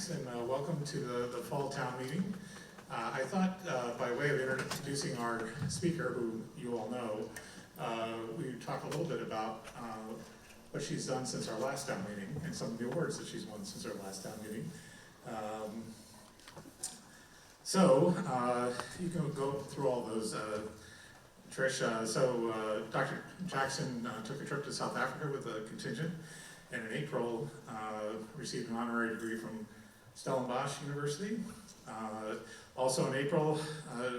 thanks, and welcome to the fall town meeting. I thought, by way of introducing our speaker, who you all know, we'd talk a little bit about what she's done since our last town meeting and some of the awards that she's won since our last town meeting. You can go through all those, Trish. Dr. Jackson took a trip to South Africa with a contingent, and in April received an honorary degree from Stellenbosch University. Also in April,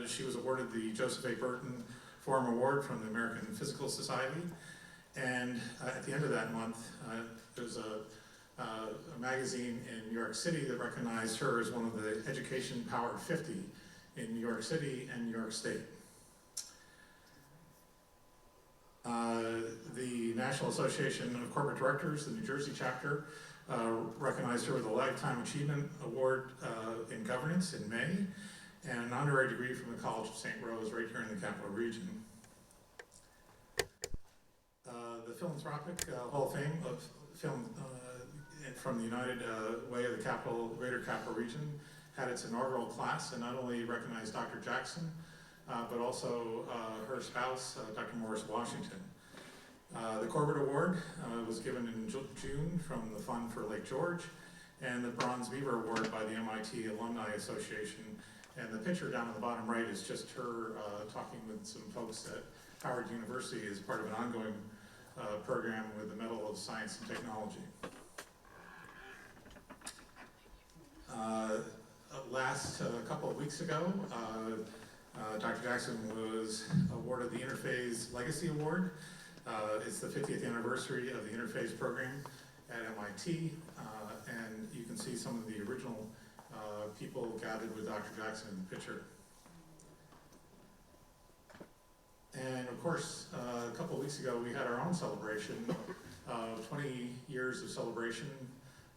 she was awarded the Joseph A. Burton Forum Award from the American Physical Society. And at the end of that month, there's a magazine in New York City that recognized her as one of the Education Power 50 in New York City and New York State. The National Association of Corporate Directors, the New Jersey chapter, recognized her with a Lifetime Achievement Award in Governance in May, and an honorary degree from the College of St. Rose right here in the Capital Region. The Philanthropic Hall of Fame of Film from the United Way of the Greater Capital Region had its inaugural class, and not only recognized Dr. Jackson, but also her spouse, Dr. Morris Washington. The Corbett Award was given in June from the Fund for Lake George, and the Bronze Beaver Award by the MIT Alumni Association. And the picture down on the bottom right is just her talking with some folks at Howard University as part of an ongoing program with the Medal of Science and Technology. A couple of weeks ago, Dr. Jackson was awarded the Interphase Legacy Award. It's the 50th anniversary of the Interphase program at MIT, and you can see some of the original people gathered with Dr. Jackson in the picture. And of course, a couple of weeks ago, we had our own celebration of 20 years of celebration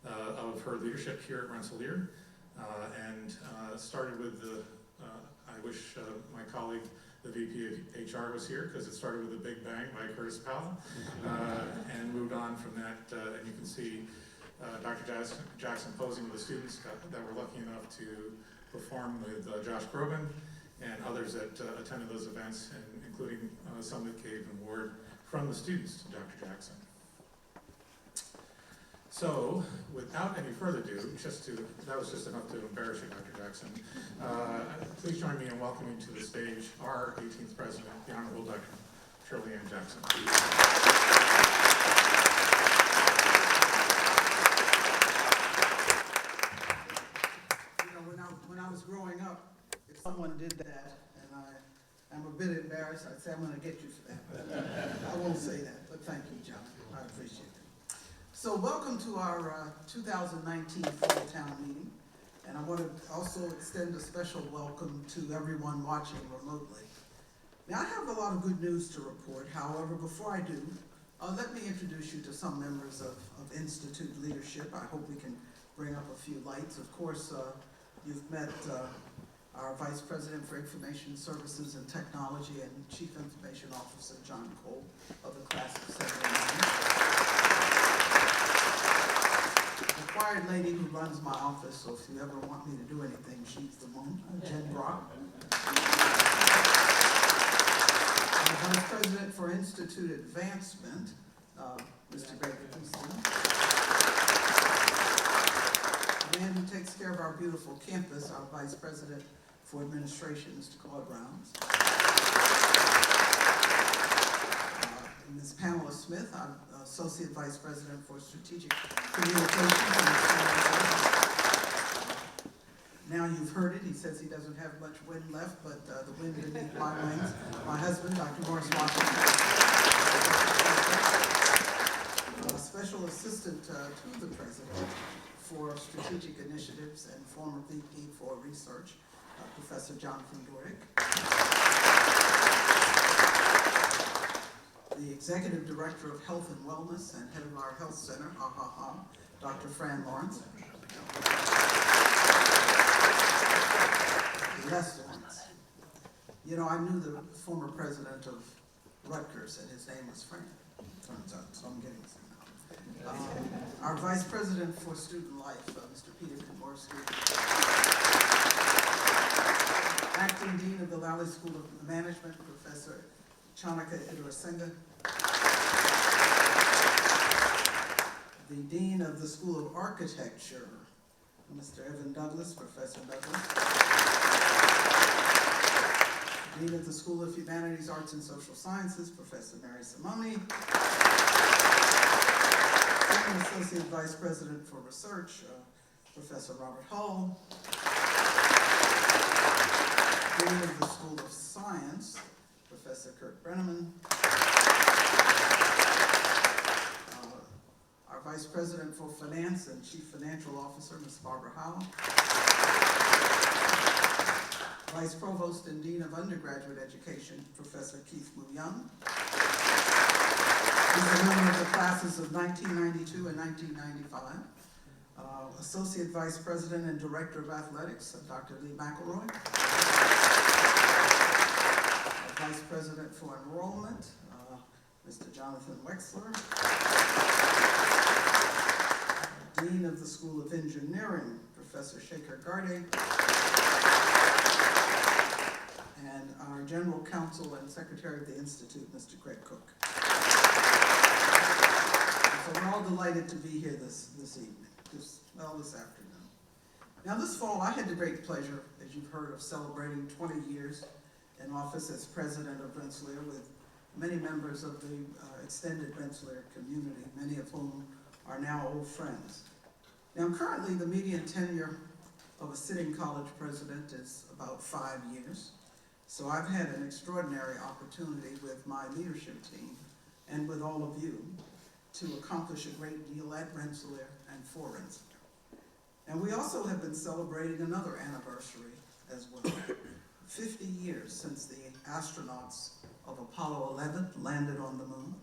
of her leadership here at Rensselaer, and started with the, I wish my colleague, the VP of HR was here, because it started with a big bang by Curtis Powell, and moved on from that, and you can see Dr. Jackson posing with the students that were lucky enough to perform with Josh Groban and others that attended those events, and including some that gave an award from the students to Dr. Jackson. So, without any further ado, that was just enough to embarrass you, Dr. Jackson. Please join me in welcoming to the stage our 18th president, the Honorable Dr. Shirley Ann Jackson. You know, when I was growing up, if someone did that, and I'm a bit embarrassed, I'd say, I'm going to get you for that. I won't say that, but thank you, John. I appreciate it. So welcome to our 2019 Fall Town Meeting, and I want to also extend a special welcome to everyone watching remotely. Now, I have a lot of good news to report. However, before I do, let me introduce you to some members of Institute leadership. I hope we can bring up a few lights. Of course, you've met our Vice President for Information Services and Technology and Chief Information Officer, John Cole, of the class of 79. The quiet lady who runs my office, so if you ever want me to do anything, she's the one, Jen Brock. The Vice President for Institute Advancement, Mr. Greg Dickinson. The man who takes care of our beautiful campus, our Vice President for Administration, Mr. Claude Rounds. Ms. Pamela Smith, our Associate Vice President for Strategic Communications. Now you've heard it, he says he doesn't have much wind left, but the wind beneath my wings. My husband, Dr. Morris Washington. Special Assistant to the President for Strategic Initiatives and former VP for Research, Professor Jonathan Dorick. The Executive Director of Health and Wellness and Head of our Health Center, Dr. Fran Lawrence. Les Lawrence. You know, I knew the former president of Rutgers, and his name was Fran, turns out, so I'm getting some now. Our Vice President for Student Life, Mr. Peter Komorski. Acting Dean of the Lally School of Management, Professor Chanaka Idurasenga. The Dean of the School of Architecture, Mr. Evan Douglas, Professor Douglas. Dean of the School of Humanities, Arts, and Social Sciences, Professor Mary Simone. Senior Associate Vice President for Research, Professor Robert Hull. Dean of the School of Science, Professor Kurt Brenneman. Our Vice President for Finance and Chief Financial Officer, Ms. Barbara Howell. Vice Provost and Dean of Undergraduate Education, Professor Keith Moo Young. He's a member of the classes of 1992 and 1995. Associate Vice President and Director of Athletics, Dr. Lee McElroy. Vice President for Enrollment, Mr. Jonathan Wexler. Dean of the School of Engineering, Professor Shekhar Garde. And our General Counsel and Secretary of the Institute, Mr. Greg Cook. So we're all delighted to be here this evening, this afternoon. Now this fall, I had the great pleasure, as you've heard, of celebrating 20 years in office as president of Rensselaer with many members of the extended Rensselaer community, many of whom are now old friends. Now currently the median tenure of a sitting college president is about 5 years. So I've had an extraordinary opportunity with my leadership team and with all of you to accomplish a great deal at Rensselaer and for Rensselaer. And we also have been celebrating another anniversary as well. 50 years since the astronauts of Apollo 11 landed on the moon.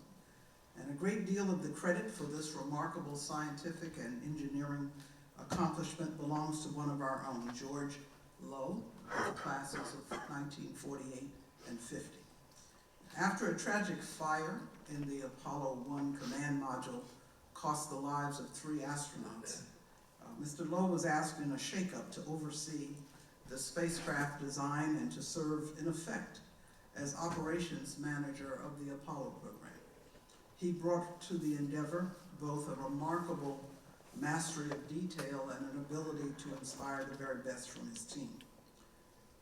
And a great deal of the credit for this remarkable scientific and engineering accomplishment belongs to one of our own, George Lowe, of the classes of 1948 and 50. After a tragic fire in the Apollo 1 command module cost the lives of 3 astronauts, Mr. Lowe was asked in a shakeup to oversee the spacecraft design and to serve, in effect, as operations manager of the Apollo program. He brought to the endeavor both a remarkable mastery of detail and an ability to inspire the very best from his team.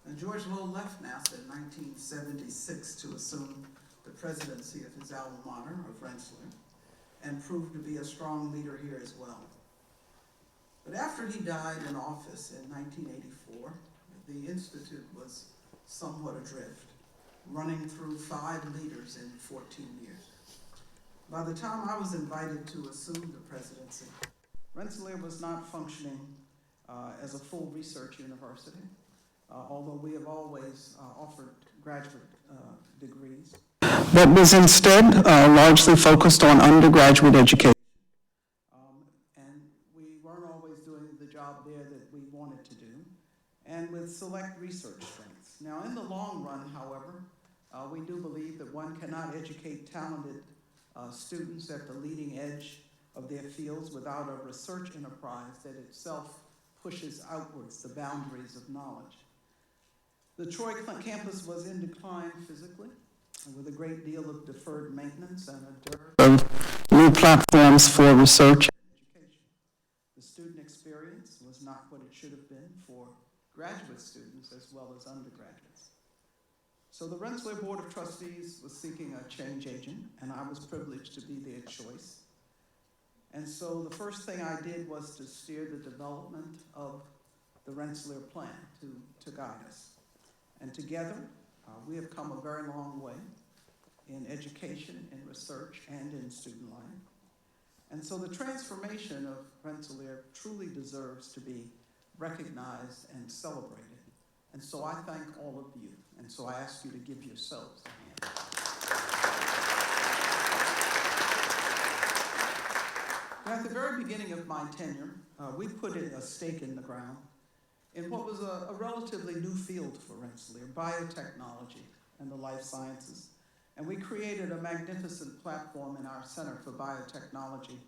And George Lowe left NASA in 1976 to assume the presidency of his alma mater of Rensselaer and proved to be a strong leader here as well. But after he died in office in 1984, the Institute was somewhat adrift, running through 5 leaders in 14 years. By the time I was invited to assume the presidency, Rensselaer was not functioning as a full research university, although we have always offered graduate degrees. That was instead largely focused on undergraduate education. And we weren't always doing the job there that we wanted to do, and with select research strengths. Now, in the long run, however, we do believe that one cannot educate talented students at the leading edge of their fields without a research enterprise that itself pushes outwards the boundaries of knowledge. The Troy campus was in decline physically, with a great deal of deferred maintenance and a dearth of new platforms for research and education. The student experience was not what it should have been for graduate students as well as undergraduates. So the Rensselaer Board of Trustees was seeking a change agent, and I was privileged to be their choice. And so the first thing I did was to steer the development of the Rensselaer plan to guide us. And together, we have come a very long way in education, in research, and in student life. And so the transformation of Rensselaer truly deserves to be recognized and celebrated. And so I thank all of you. And so I ask you to give yourselves a hand. Now, at the very beginning of my tenure, we put a stake in the ground in what was a relatively new field for Rensselaer, biotechnology and the life sciences. And we created a magnificent platform in our Center for Biotechnology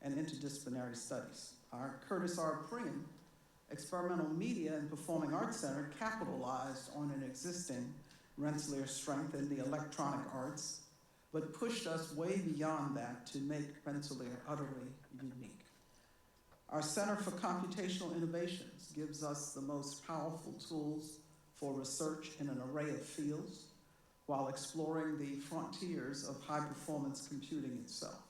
and Interdisciplinary Studies. Our Curtis R. Prim Experimental Media and Performing Arts Center capitalized on an existing Rensselaer strength in the electronic arts, but pushed us way beyond that to make Rensselaer utterly unique. Our Center for Computational Innovations gives us the most powerful tools for research in an array of fields while exploring the frontiers of high-performance computing itself.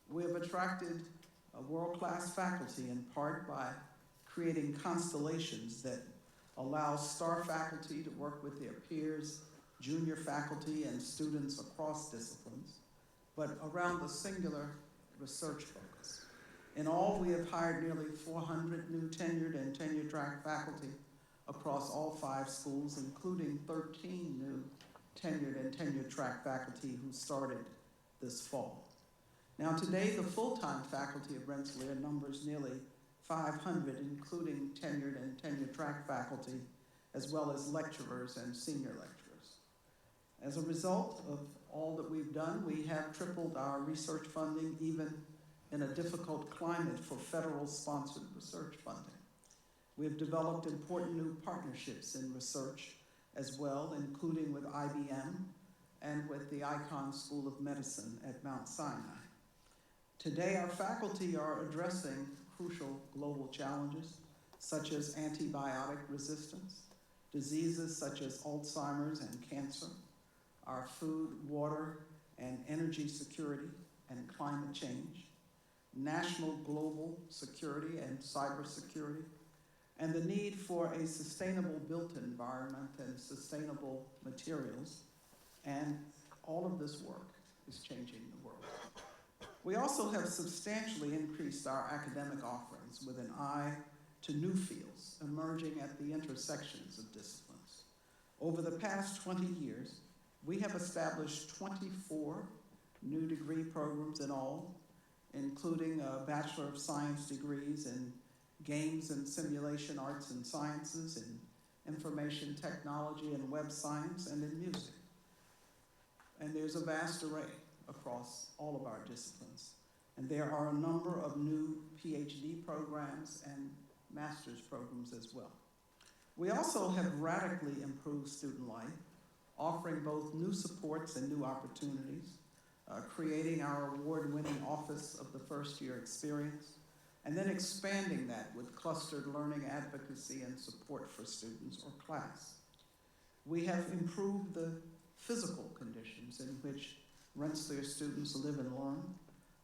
We have attracted a world-class faculty in part by creating constellations that allow star faculty to work with their peers, junior faculty, and students across disciplines, but around the singular research focus. In all, we have hired nearly 400 new tenured and tenure-track faculty across all 5 schools, including 13 new tenured and tenure-track faculty who started this fall. Now today, the full-time faculty of Rensselaer numbers nearly 500, including tenured and tenure-track faculty, as well as lecturers and senior lecturers. As a result of all that we've done, we have tripled our research funding, even in a difficult climate for federal-sponsored research funding. We have developed important new partnerships in research as well, including with IBM and with the Icahn School of Medicine at Mount Sinai. Today, our faculty are addressing crucial global challenges, such as antibiotic resistance, diseases such as Alzheimer's and cancer, our food, water, and energy security and climate change, national global security and cybersecurity, and the need for a sustainable built environment and sustainable materials. And all of this work is changing the world. We also have substantially increased our academic offerings with an eye to new fields emerging at the intersections of disciplines. Over the past 20 years, we have established 24 new degree programs in all, including a Bachelor of Science degrees in Games and Simulation Arts and Sciences, in Information Technology and Web Science, and in Music. And there's a vast array across all of our disciplines. And there are a number of new PhD programs and master's programs as well. We also have radically improved student life, offering both new supports and new opportunities, creating our award-winning Office of the First Year Experience, and then expanding that with clustered learning advocacy and support for students or class. We have improved the physical conditions in which Rensselaer students live and learn,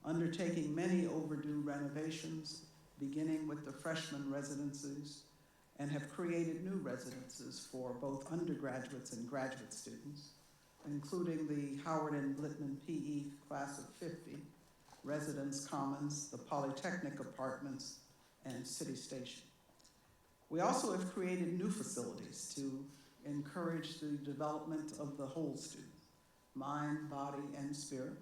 undertaking many overdue renovations, beginning with the freshman residences, and have created new residences for both undergraduates and graduate students, including the Howard and Blitman PE class of 50, Residence Commons, the Polytechnic Apartments, and City Station. We also have created new facilities to encourage the development of the whole student, mind, body, and spirit.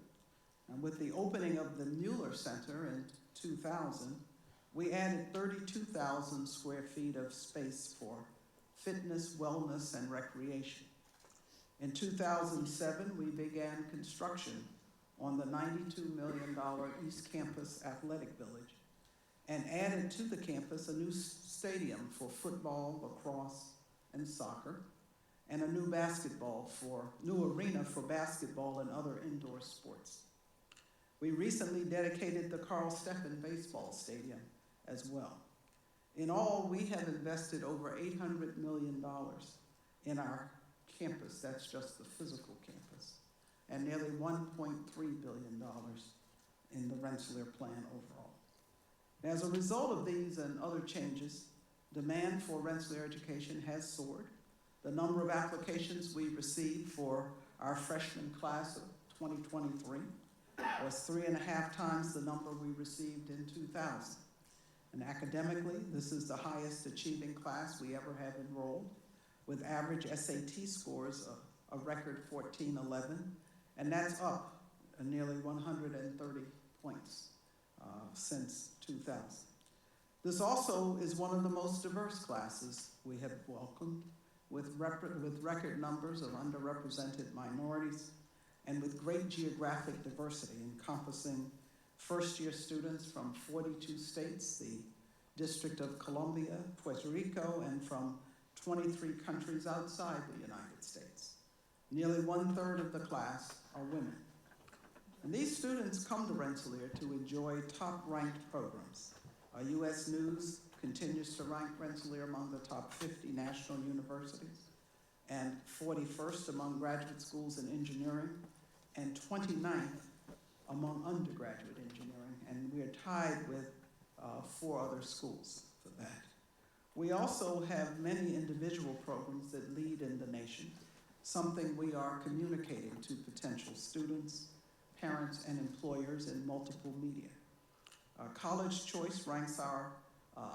And with the opening of the Mueller Center in 2000, we added 32,000 square feet of space for fitness, wellness, and recreation. In 2007, we began construction on the $92 million East Campus Athletic Village and added to the campus a new stadium for football, lacrosse, and soccer, and a new arena for basketball and other indoor sports. We recently dedicated the Carl Steffen Baseball Stadium as well. In all, we have invested over $800 million in our campus, that's just the physical campus, and nearly $1.3 billion in the Rensselaer plan overall. As a result of these and other changes, demand for Rensselaer education has soared. The number of applications we received for our freshman class of 2023 was 3.5 times the number we received in 2000. And academically, this is the highest achieving class we ever have enrolled, with average SAT scores of a record 1411, and that's up nearly 130 points since 2000. This also is one of the most diverse classes we have welcomed, with record numbers of underrepresented minorities, and with great geographic diversity encompassing first-year students from 42 states, the District of Columbia, Puerto Rico, and from 23 countries outside the United States. Nearly 1/3 of the class are women. And these students come to Rensselaer to enjoy top-ranked programs. U.S. News continues to rank Rensselaer among the top 50 national universities, and 41st among graduate schools in engineering, and 29th among undergraduate engineering, and we are tied with 4 other schools for that. We also have many individual programs that lead in the nation, something we are communicating to potential students, parents, and employers in multiple media. College Choice ranks our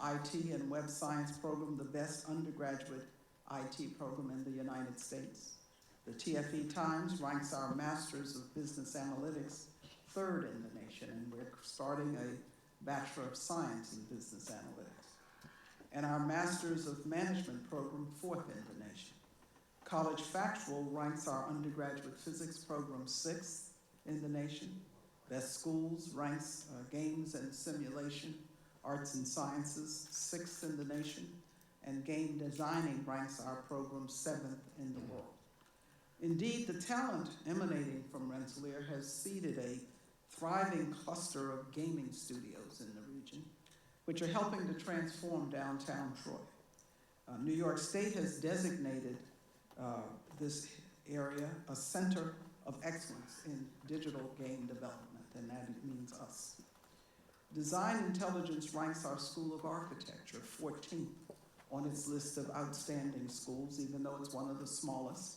IT and Web Science program the best undergraduate IT program in the United States. The TFE Times ranks our Masters of Business Analytics 3rd in the nation, and we're starting a Bachelor of Science in Business Analytics. And our Masters of Management program 4th in the nation. College Factual ranks our undergraduate physics program 6th in the nation. Best Schools ranks Games and Simulation, Arts and Sciences 6th in the nation, and Game Designing ranks our program 7th in the world. Indeed, the talent emanating from Rensselaer has seeded a thriving cluster of gaming studios in the region, which are helping to transform downtown Troy. New York State has designated this area a center of excellence in digital game development, and that means us. Design Intelligence ranks our School of Architecture 14th on its list of outstanding schools, even though it's one of the smallest,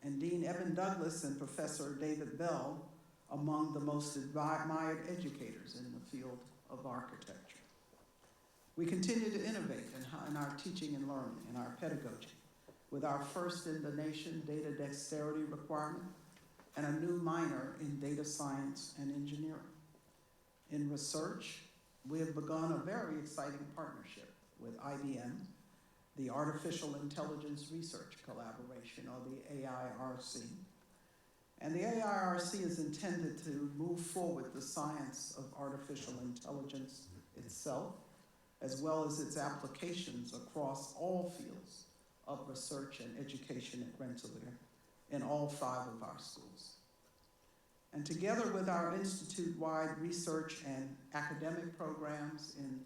and Dean Evan Douglas and Professor David Bell among the most admired educators in the field of architecture. We continue to innovate in our teaching and learning, in our pedagogy, with our first in the nation data dexterity requirement and a new minor in data science and engineering. In research, we have begun a very exciting partnership with IBM, the Artificial Intelligence Research Collaboration, or the AIRC. And the AIRC is intended to move forward the science of artificial intelligence itself, as well as its applications across all fields of research and education at Rensselaer in all 5 of our schools. And together with our institute-wide research and academic programs in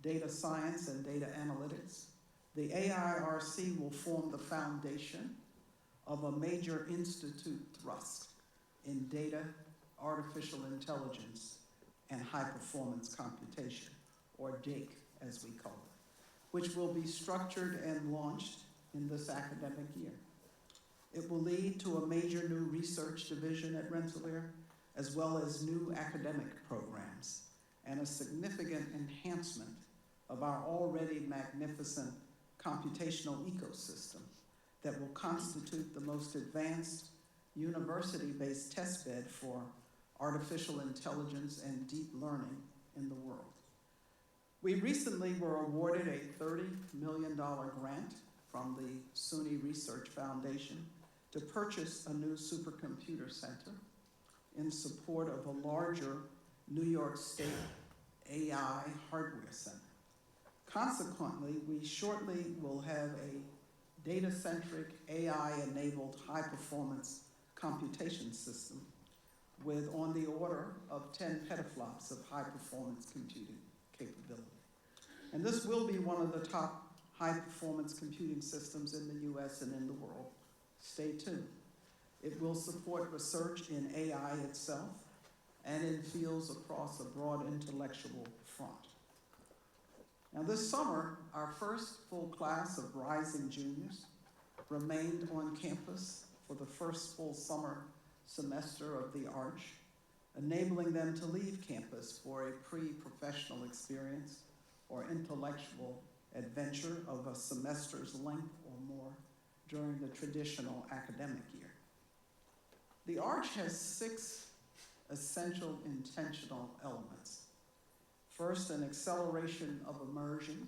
data science and data analytics, the AIRC will form the foundation of a major institute thrust in data, artificial intelligence, and high-performance computation, or DAKE as we call it, which will be structured and launched in this academic year. It will lead to a major new research division at Rensselaer, as well as new academic programs, and a significant enhancement of our already magnificent computational ecosystem that will constitute the most advanced university-based testbed for artificial intelligence and deep learning in the world. We recently were awarded a $30 million grant from the SUNY Research Foundation to purchase a new supercomputer center in support of a larger New York State AI hardware center. Consequently, we shortly will have a data-centric, AI-enabled, high-performance computation system with on the order of 10 petaflops of high-performance computing capability. And this will be one of the top high-performance computing systems in the US and in the world. Stay tuned. It will support research in AI itself and in fields across a broad intellectual front. Now this summer, our first full class of rising juniors remained on campus for the first full summer semester of the Arch, enabling them to leave campus for a pre-professional experience or intellectual adventure of a semester's length or more during the traditional academic year. The Arch has 6 essential intentional elements. First, an acceleration of immersion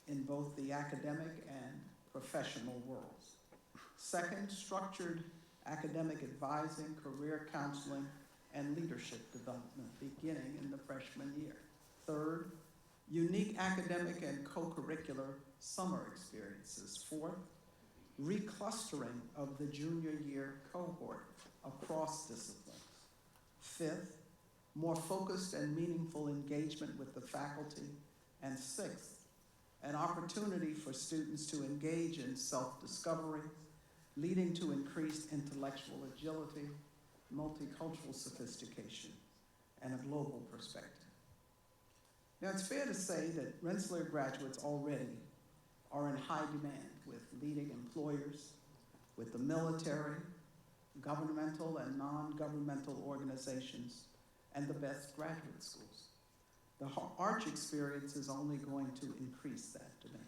in both the academic and professional worlds. Second, structured academic advising, career counseling, and leadership development beginning in the freshman year. Third, unique academic and co-curricular summer experiences. Fourth, reclustering of the junior year cohort across disciplines. Fifth, more focused and meaningful engagement with the faculty. And sixth, an opportunity for students to engage in self-discovery, leading to increased intellectual agility, multicultural sophistication, and a global perspective. Now, it's fair to say that Rensselaer graduates already are in high demand with leading employers, with the military, governmental and non-governmental organizations, and the best graduate schools. The Arch experience is only going to increase that demand.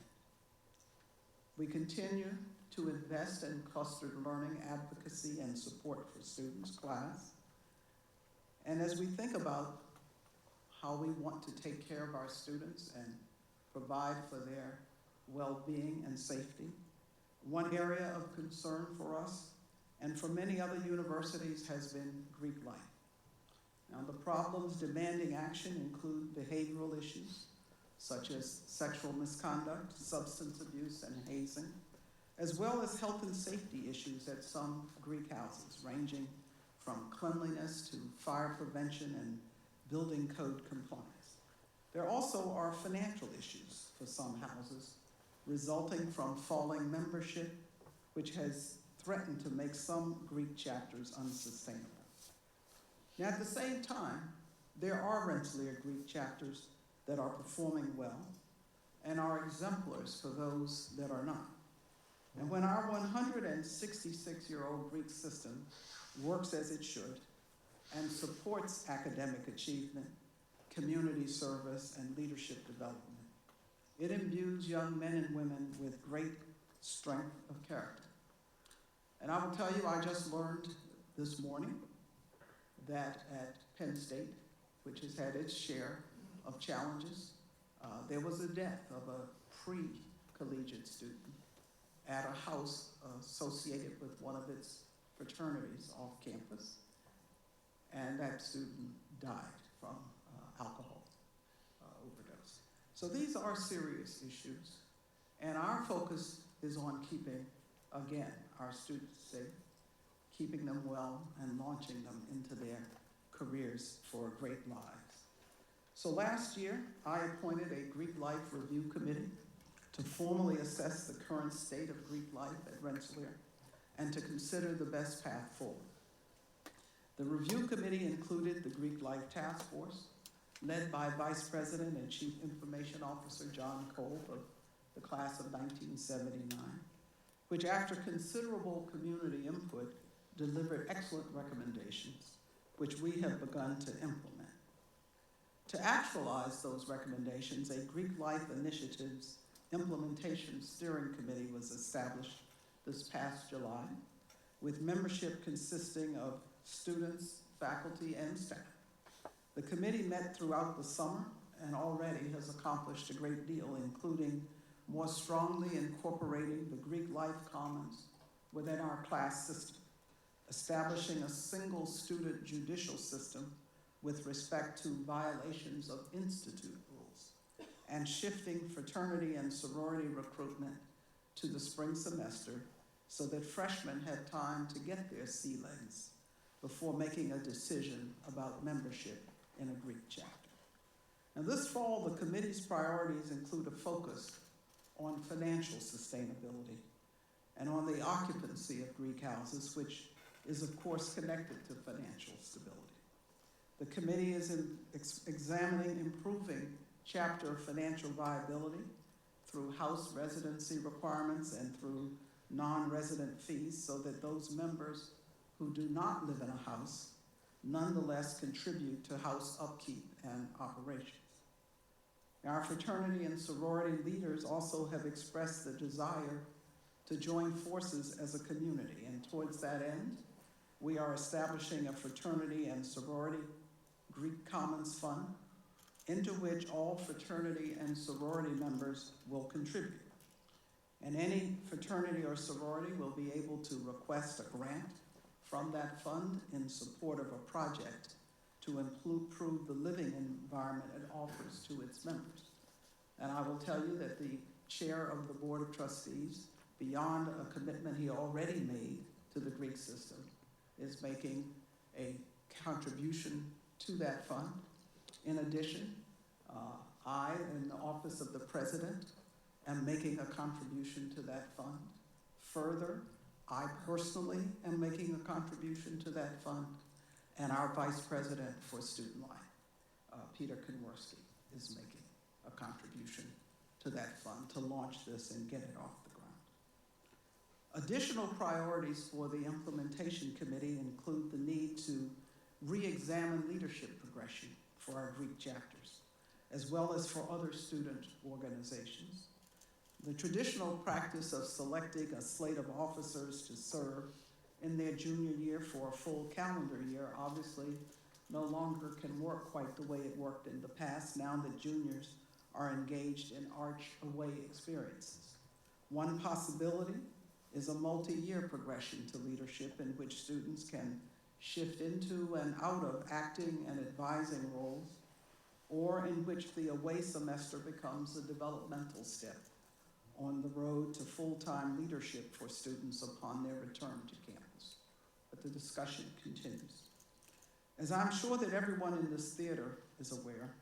We continue to invest in clustered learning, advocacy, and support for students, class. And as we think about how we want to take care of our students and provide for their well-being and safety, one area of concern for us and for many other universities has been Greek life. Now, the problems demanding action include behavioral issues such as sexual misconduct, substance abuse, and hazing, as well as health and safety issues at some Greek houses, ranging from cleanliness to fire prevention and building code compliance. There also are financial issues for some houses, resulting from falling membership, which has threatened to make some Greek chapters unsustainable. Now, at the same time, there are Rensselaer Greek chapters that are performing well and are exemplars for those that are not. And when our 166-year-old Greek system works as it should and supports academic achievement, community service, and leadership development, it imbues young men and women with great strength of character. And I will tell you, I just learned this morning that at Penn State, which has had its share of challenges, there was a death of a pre-collegiate student at a house associated with one of its fraternities off campus, and that student died from alcohol overdose. So these are serious issues, and our focus is on keeping, again, our students safe, keeping them well, and launching them into their careers for great lives. So last year, I appointed a Greek Life Review Committee to formally assess the current state of Greek life at Rensselaer and to consider the best path forward. The review committee included the Greek Life Task Force, led by Vice President and Chief Information Officer John Kolb of the class of 1979, which after considerable community input delivered excellent recommendations, which we have begun to implement. To actualize those recommendations, a Greek Life Initiatives Implementation Steering Committee was established this past July, with membership consisting of students, faculty, and staff. The committee met throughout the summer and already has accomplished a great deal, including more strongly incorporating the Greek Life Commons within our class system, establishing a single student judicial system with respect to violations of institute rules, and shifting fraternity and sorority recruitment to the spring semester so that freshmen had time to get their sea legs before making a decision about membership in a Greek chapter. Now this fall, the committee's priorities include a focus on financial sustainability and on the occupancy of Greek houses, which is of course connected to financial stability. The committee is examining improving chapter financial viability through house residency requirements and through non-resident fees so that those members who do not live in a house nonetheless contribute to house upkeep and operations. Our fraternity and sorority leaders also have expressed the desire to join forces as a community, and towards that end, we are establishing a fraternity and sorority Greek Commons Fund, into which all fraternity and sorority members will contribute. And any fraternity or sorority will be able to request a grant from that fund in support of a project to improve the living environment it offers to its members. And I will tell you that the chair of the Board of Trustees, beyond a commitment he already made to the Greek system, is making a contribution to that fund. In addition, I, in the office of the president, am making a contribution to that fund. Further, I personally am making a contribution to that fund, and our vice president for Student Life, Peter Konworski, is making a contribution to that fund to launch this and get it off the ground. Additional priorities for the implementation committee include the need to re-examine leadership progression for our Greek chapters, as well as for other student organizations. The traditional practice of selecting a slate of officers to serve in their junior year for a full calendar year obviously no longer can work quite the way it worked in the past now that juniors are engaged in arch-away experiences. One possibility is a multi-year progression to leadership in which students can shift into and out of acting and advising roles, or in which the away semester becomes a developmental step on the road to full-time leadership for students upon their return to campus. But the discussion continues. As I'm sure that everyone in this theater is aware,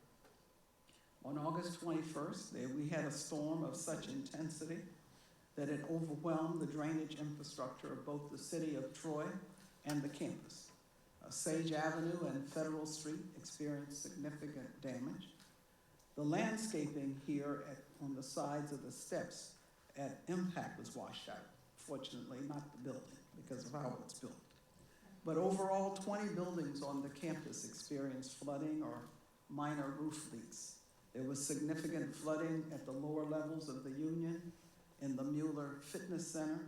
on August 21st, we had a storm of such intensity that it overwhelmed the drainage infrastructure of both the city of Troy and the campus. Sage Avenue and Federal Street experienced significant damage. The landscaping here on the sides of the steps at Impact was washed out. Fortunately, not the building because of how it's built. But overall, 20 buildings on the campus experienced flooding or minor roof leaks. There was significant flooding at the lower levels of the Union, in the Mueller Fitness Center,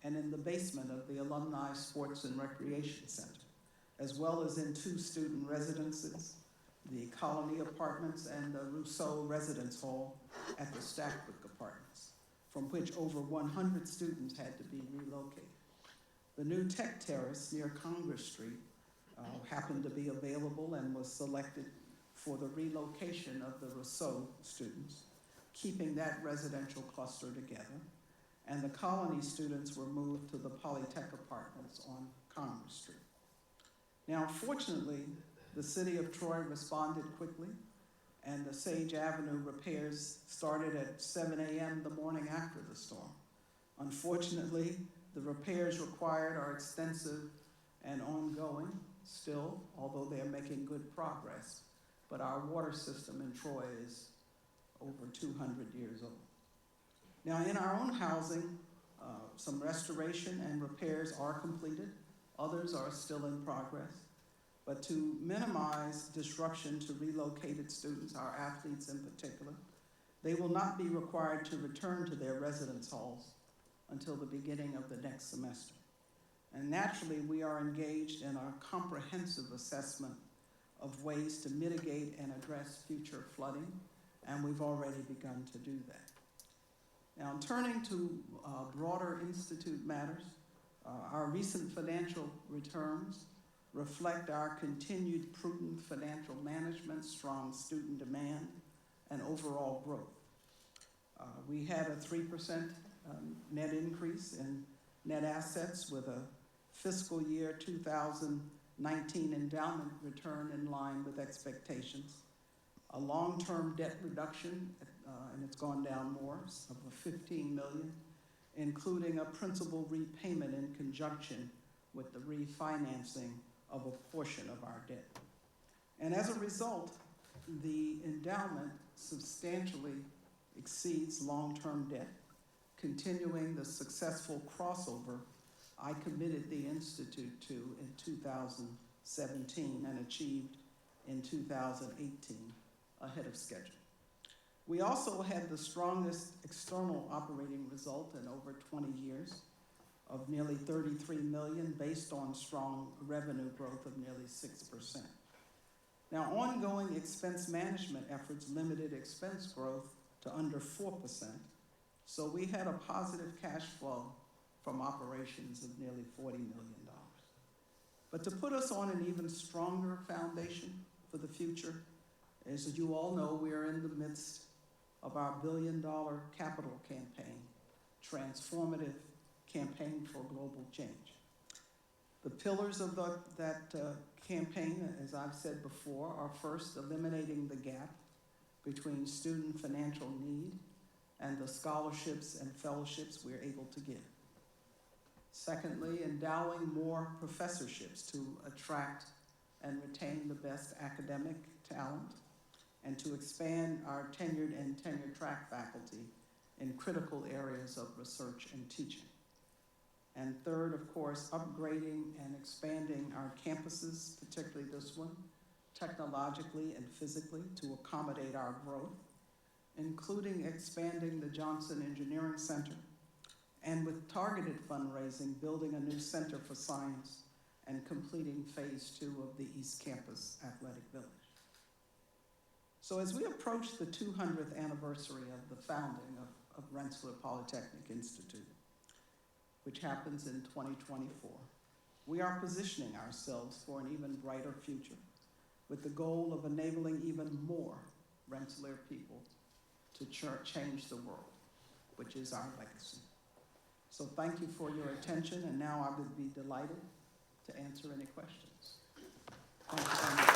and in the basement of the Alumni Sports and Recreation Center, as well as in 2 student residences, the Colony Apartments and the Rousseau Residence Hall at the Stackwick Apartments, from which over 100 students had to be relocated. The new Tech Terrace near Congress Street happened to be available and was selected for the relocation of the Rousseau students, keeping that residential cluster together, and the Colony students were moved to the Polytech Apartments on Congress Street. Now, fortunately, the city of Troy responded quickly, and the Sage Avenue repairs started at 7 a.m. the morning after the storm. Unfortunately, the repairs required are extensive and ongoing still, although they're making good progress. But our water system in Troy is over 200 years old. Now, in our own housing, some restoration and repairs are completed. Others are still in progress. But to minimize disruption to relocated students, our athletes in particular, they will not be required to return to their residence halls until the beginning of the next semester. And naturally, we are engaged in a comprehensive assessment of ways to mitigate and address future flooding, and we've already begun to do that. Now, turning to broader institute matters, our recent financial returns reflect our continued prudent financial management, strong student demand, and overall growth. We had a 3% net increase in net assets with a fiscal year 2019 endowment return in line with expectations, a long-term debt reduction, and it's gone down more, of $15 million, including a principal repayment in conjunction with the refinancing of a portion of our debt. And as a result, the endowment substantially exceeds long-term debt, continuing the successful crossover I committed the Institute to in 2017 and achieved in 2018 ahead of schedule. We also had the strongest external operating result in over 20 years of nearly $33 million based on strong revenue growth of nearly 6%. Now, ongoing expense management efforts limited expense growth to under 4%, So we had a positive cash flow from operations of nearly $40 million. But to put us on an even stronger foundation for the future, as you all know, we are in the midst of our $1 billion capital campaign, transformative campaign for global change. The pillars of that campaign, as I've said before, are first, eliminating the gap between student financial need and the scholarships and fellowships we're able to give. Secondly, endowing more professorships to attract and retain the best academic talent, and to expand our tenured and tenure-track faculty in critical areas of research and teaching. And third, of course, upgrading and expanding our campuses, particularly this one, technologically and physically to accommodate our growth, including expanding the Johnson Engineering Center, and with targeted fundraising, building a new Center for Science and completing phase 2 of the East Campus Athletic Village. So as we approach the 200th anniversary of the founding of Rensselaer Polytechnic Institute, which happens in 2024, we are positioning ourselves for an even brighter future with the goal of enabling even more Rensselaer people to change the world, which is our legacy. So thank you for your attention, and now I would be delighted to answer any questions. Thank you very much.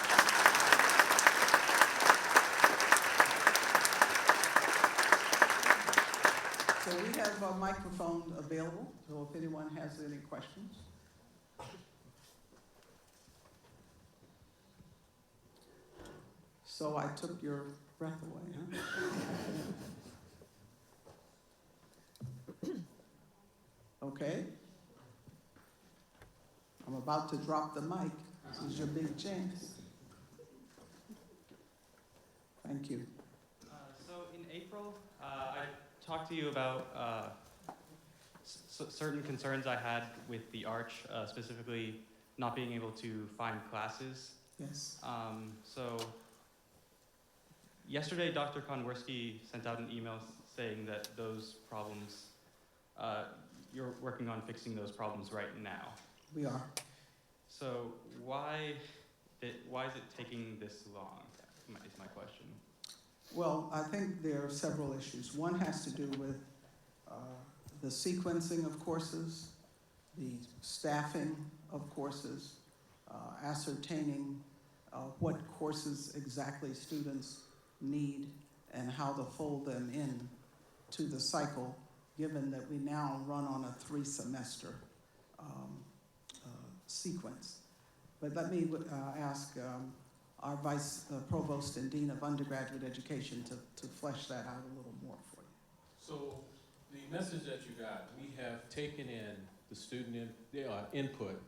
So we have a microphone available, so if anyone has any questions. So I took your breath away, huh? Okay. I'm about to drop the mic. This is your big chance. Thank you. So in April, I talked to you about certain concerns I had with the Arch, specifically not being able to find classes. Yes. So yesterday, Dr. Konworski sent out an email saying that those problems, you're working on fixing those problems right now. We are. So why is it taking this long, is my question. Well, I think there are several issues. One has to do with the sequencing of courses, the staffing of courses, ascertaining what courses exactly students need and how to fold them in to the cycle, given that we now run on a 3-semester sequence. But let me ask our Vice Provost and Dean of Undergraduate Education to flesh that out a little more for you. So the message that you got, we have taken in the student input,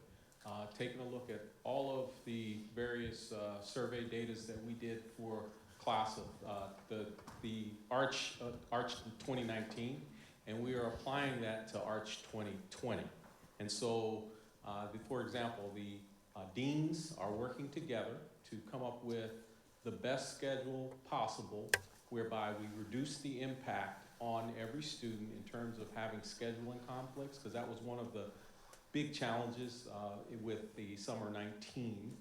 taken a look at all of the various survey data that we did for class of the Arch 2019, and we are applying that to Arch 2020. And so, for example, the deans are working together to come up with the best schedule possible, whereby we reduce the impact on every student in terms of having scheduling conflicts, because that was one of the big challenges with the summer 19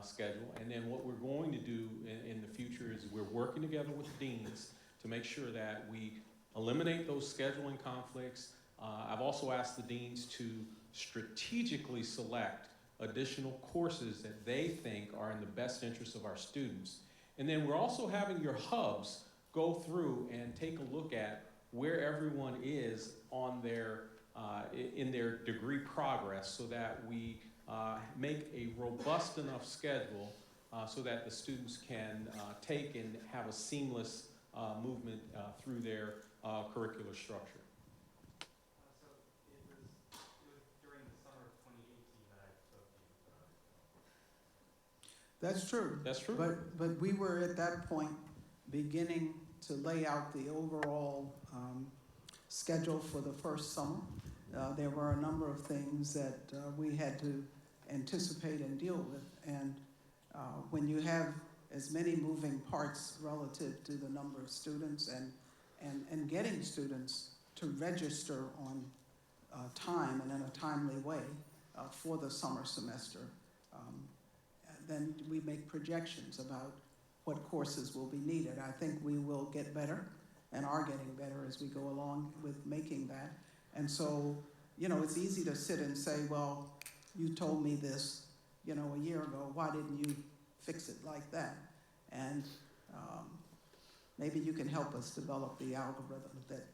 schedule. And then what we're going to do in the future is we're working together with the deans to make sure that we eliminate those scheduling conflicts. I've also asked the deans to strategically select additional courses that they think are in the best interest of our students. And then we're also having your hubs go through and take a look at where everyone is on their in their degree progress, so that we make a robust enough schedule so that the students can take and have a seamless movement through their curricular structure. So it was during the summer of 2018 that I spoke to you. That's true. That's true. But we were at that point beginning to lay out the overall schedule for the first summer. There were a number of things that we had to anticipate and deal with. And when you have as many moving parts relative to the number of students and getting students to register on time and in a timely way for the summer semester. Then we make projections about what courses will be needed. I think we will get better and are getting better as we go along with making that. And so, you know, it's easy to sit and say, well, you told me this, you know, a year ago, why didn't you fix it like that? And maybe you can help us develop the algorithm that,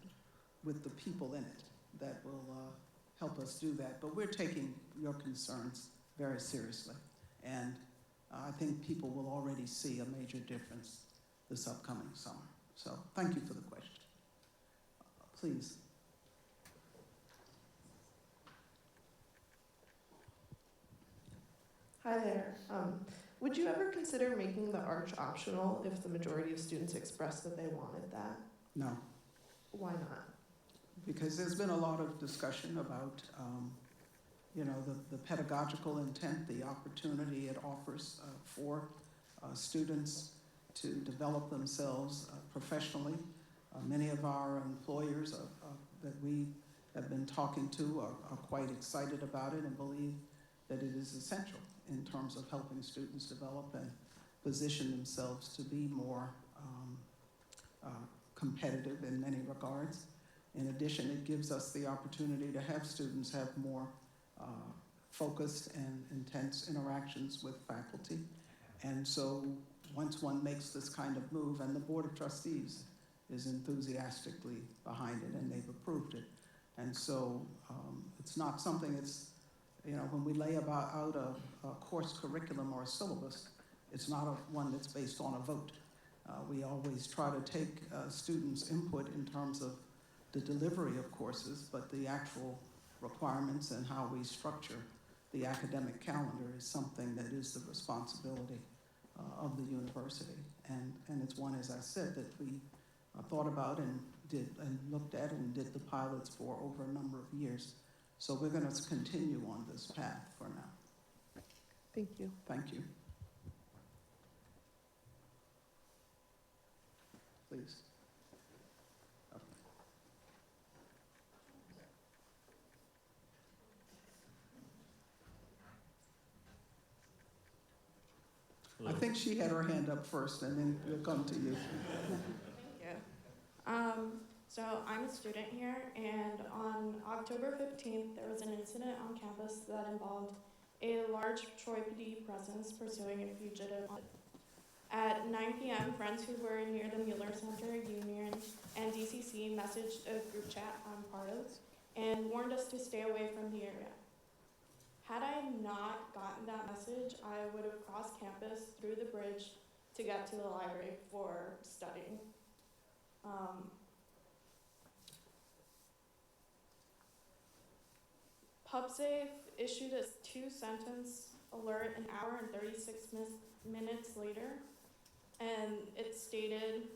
with the people in it, that will help us do that. But we're taking your concerns very seriously. And I think people will already see a major difference this upcoming summer. So thank you for the question. Please. Hi there. Would you ever consider making the arch optional if the majority of students expressed that they wanted that? No, Why not? because there's been a lot of discussion about you know, the pedagogical intent, the opportunity it offers for students to develop themselves professionally. Many of our employers that we have been talking to are quite excited about it and believe that it is essential in terms of helping students develop and position themselves to be more competitive in many regards. In addition, it gives us the opportunity to have students have more focused and intense interactions with faculty. And so once one makes this kind of move, and the Board of Trustees is enthusiastically behind it and they've approved it. And so it's not something, it's, you know, when we lay out a course curriculum or a syllabus, it's not one that's based on a vote. We always try to take students' input in terms of the delivery of courses, but the actual requirements and how we structure the academic calendar is something that is the responsibility of the university. And it's one, as I said, that we thought about and did and looked at and did the pilots for over a number of years. So we're going to continue on this path for now. Thank you. Thank you. Please. I think she had her hand up first, and then we'll come to you. Thank you. So I'm a student here, and on October 15th, there was an incident on campus that involved a large Troy PD presence pursuing a fugitive. At 9 p.m., friends who were near the Mueller Center, Union, and DCC messaged a group chat I'm part of and warned us to stay away from the area. Had I not gotten that message, I would have crossed campus through the bridge to get to the library for studying. PubSafe issued a 2-sentence alert an hour and 36 minutes later, and it stated,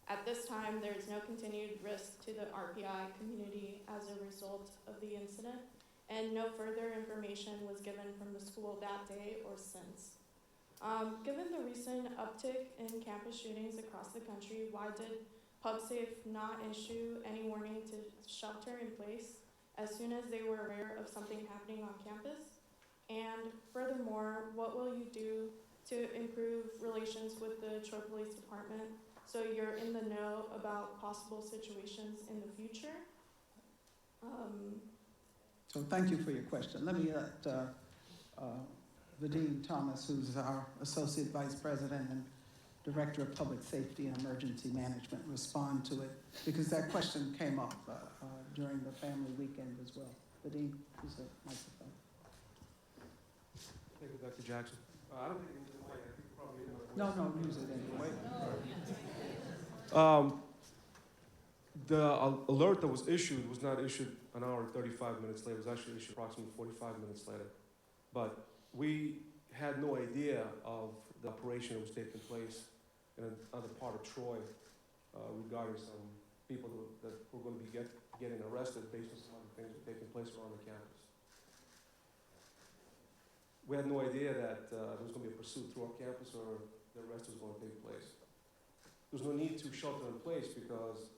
at this time, there is no continued risk to the RPI community as a result of the incident, and no further information was given from the school that day or since. Given the recent uptick in campus shootings across the country, why did PubSafe not issue any warning to shelter in place as soon as they were aware of something happening on campus? And furthermore, what will you do to improve relations with the Troy Police Department so you're in the know about possible situations in the future? So thank you for your question. Let me let Vadine Thomas, who's our Associate Vice President and Director of Public Safety and Emergency Management, respond to it, because that question came up during the family weekend as well. Vadine, use the microphone. Thank you, Dr. Jackson. I don't think you need the mic. I think you probably need enough No, use it anyway. The alert that was issued was not issued an hour and 35 minutes later. It was actually issued approximately 45 minutes later. But we had no idea of the operation that was taking place in another part of Troy regarding some people that were going to be getting arrested based on some of the things that were taking place around the campus. We had no idea that there was going to be a pursuit through our campus or the arrest was going to take place. There was no need to shelter in place because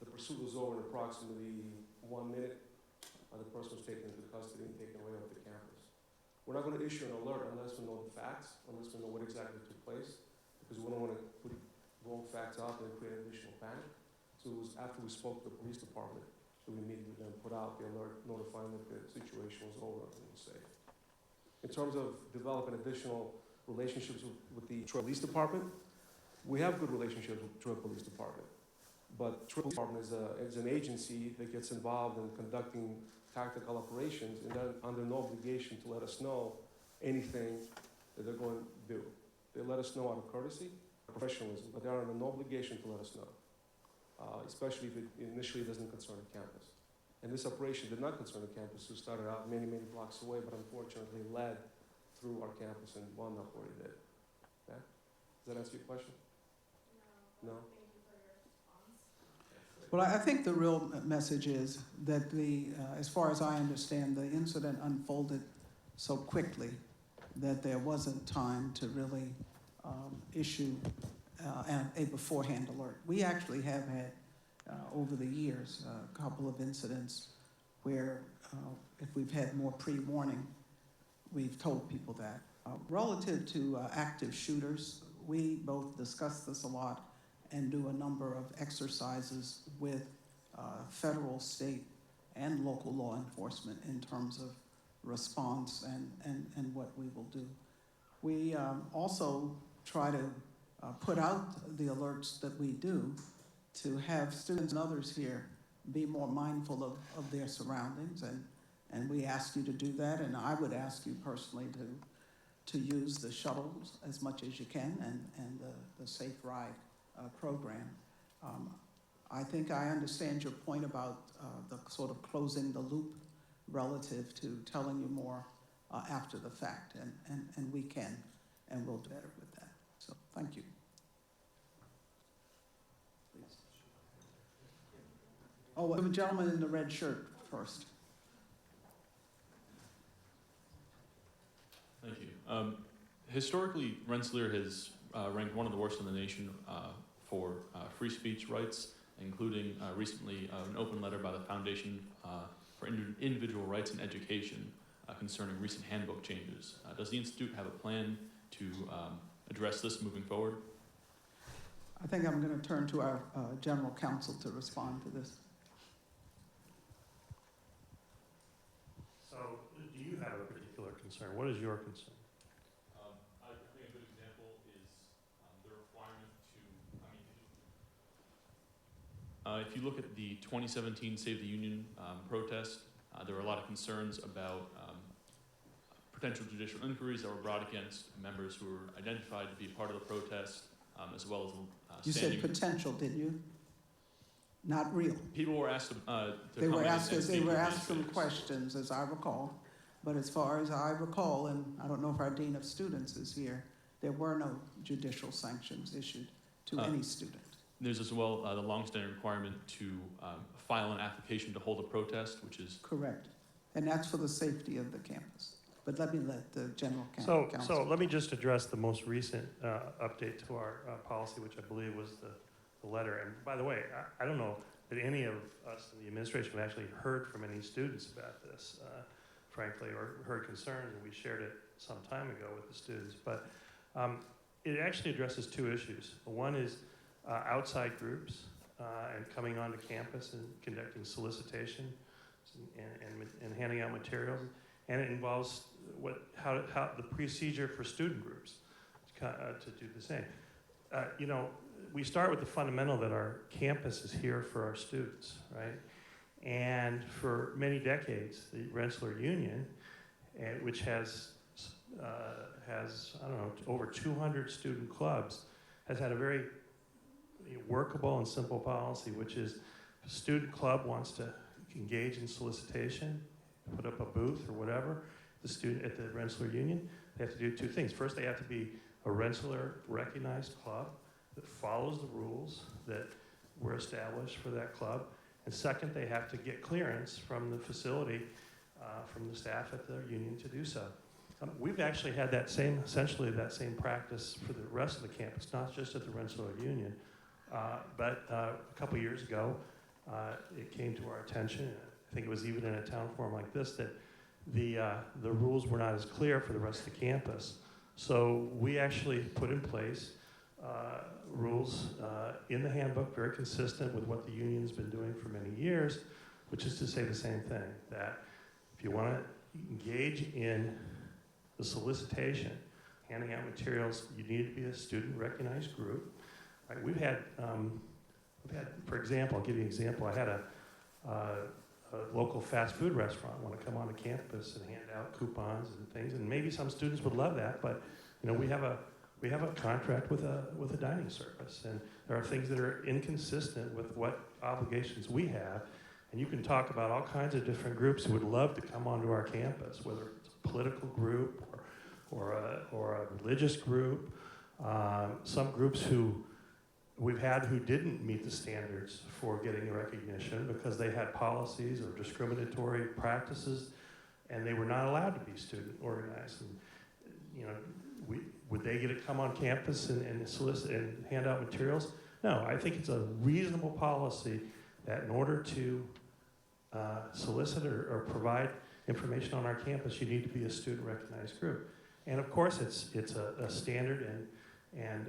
The pursuit was over in approximately 1 minute. The person was taken into custody and taken away off the campus. We're not going to issue an alert unless we know the facts, unless we know what exactly took place, because we don't want to put wrong facts out there and create additional panic. So it was after we spoke to the police department that we immediately then put out the alert notifying that the situation was over and was safe. In terms of developing additional relationships with the Detroit Police Department, we have good relationships with the Detroit Police Department. But Detroit Police Department is an agency that gets involved in conducting tactical operations, and they're under no obligation to let us know anything that they're going to do. They let us know out of courtesy, professionalism, but they're under no obligation to let us know, especially if it initially doesn't concern the campus. And this operation did not concern the campus, it started out many, many blocks away, but unfortunately led through our campus and wound up where it did. Okay? Does that answer your question? No? Well, I think the real message is that as far as I understand, the incident unfolded so quickly that there wasn't time to really issue a beforehand alert. We actually have had, over the years, a couple of incidents where if we've had more pre-warning, we've told people that. Relative to active shooters, we both discuss this a lot and do a number of exercises with federal, state, and local law enforcement in terms of response and what we will do. We also try to put out the alerts that we do to have students and others here be more mindful of their surroundings, and we ask you to do that, and I would ask you personally to use the shuttles as much as you can and the Safe Ride program. I think I understand your point about the sort of closing the loop relative to telling you more after the fact, and we can, and we'll do better with that. So thank you. Please. Oh, the gentleman in the red shirt first. Thank you. Historically, Rensselaer has ranked one of the worst in the nation for free speech rights, including recently an open letter by the Foundation for Individual Rights in Education concerning recent handbook changes. Does the Institute have a plan to address this moving forward? I think I'm going to turn to our general counsel to respond to this. So, do you have a particular concern? What is your concern? I think a good example is the requirement to, if you look at the 2017 Save the Union protest, there were a lot of concerns about potential judicial inquiries that were brought against members who were identified to be part of the protest, as well as You said potential, didn't you? Not real. People were asked to They come were in asked and speak with some these folks. questions, as I recall. But as far as I recall, and I don't know if our dean of students is here, there were no judicial sanctions issued to any student. There's as well the longstanding requirement to file an application to hold a protest, which is Correct. And that's for the safety of the campus. But let the general counsel. So let me just address the most recent update to our policy, which I believe was the letter. And by the way, I don't know that any of us in the administration have actually heard from any students about this, frankly, or heard concerns, and we shared it some time ago with the students. But it actually addresses two issues. One is outside groups and coming onto campus and conducting solicitation and handing out materials. And it involves how the procedure for student groups to do the same. We start with the fundamental that our campus is here for our students, right? And for many decades, the Rensselaer Union, which has I don't know, over 200 student clubs, has had a very workable and simple policy, which is if a student club wants to engage in solicitation, put up a booth or whatever, the student at the Rensselaer Union, they have to do two things. First, they have to be a Rensselaer recognized club that follows the rules that were established for that club. And second, they have to get clearance from the facility, from the staff at the union to do so. We've actually had essentially that same practice for the rest of the campus, not just at the Rensselaer Union. But a couple years ago, it came to our attention, I think it was even in a town forum like this, that the rules were not as clear for the rest of the campus. So we actually put in place rules in the handbook, very consistent with what the union's been doing for many years, which is to say the same thing, that if you want to engage in the solicitation, handing out materials, you need to be a student-recognized group. Right, we've had, for example, I'll give you an example. I had a local fast food restaurant want to come onto campus and hand out coupons and things, and maybe some students would love that, but you know, we have a contract with a dining service, and there are things that are inconsistent with what obligations we have, and you can talk about all kinds of different groups who would love to come onto our campus, whether it's a political group or a religious group. Some groups who we've had who didn't meet the standards for getting recognition because they had policies or discriminatory practices, and they were not allowed to be student organized. And, you know, would they get to come on campus and solicit and hand out materials? No, I think it's a reasonable policy that in order to solicit or provide information on our campus, you need to be a student-recognized group. And of course, it's a standard and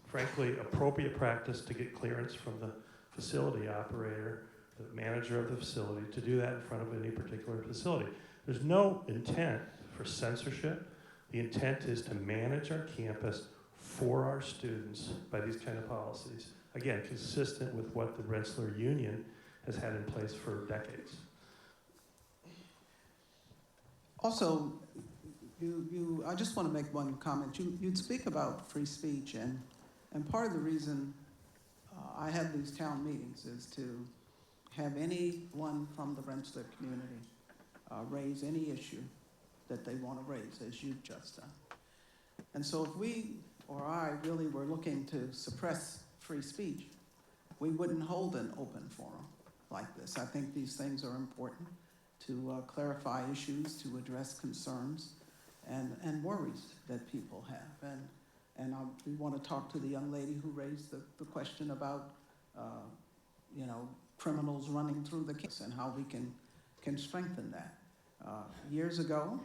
frankly, appropriate practice to get clearance from the facility operator, the manager of the facility, to do that in front of any particular facility. There's no intent for censorship. The intent is to manage our campus for our students by these kind of policies. Again, consistent with what the Rensselaer Union has had in place for decades. Also, I just want to make one comment. You'd speak about free speech, and part of the reason I have these town meetings is to have anyone from the Rensselaer community raise any issue that they want to raise, as you've just done. And so if we, or I, really were looking to suppress free speech, we wouldn't hold an open forum like this. I think these things are important to clarify issues, to address concerns and worries that people have. And we want to talk to the young lady who raised the question about, you know, criminals running through the campus and how we can strengthen that. Years ago,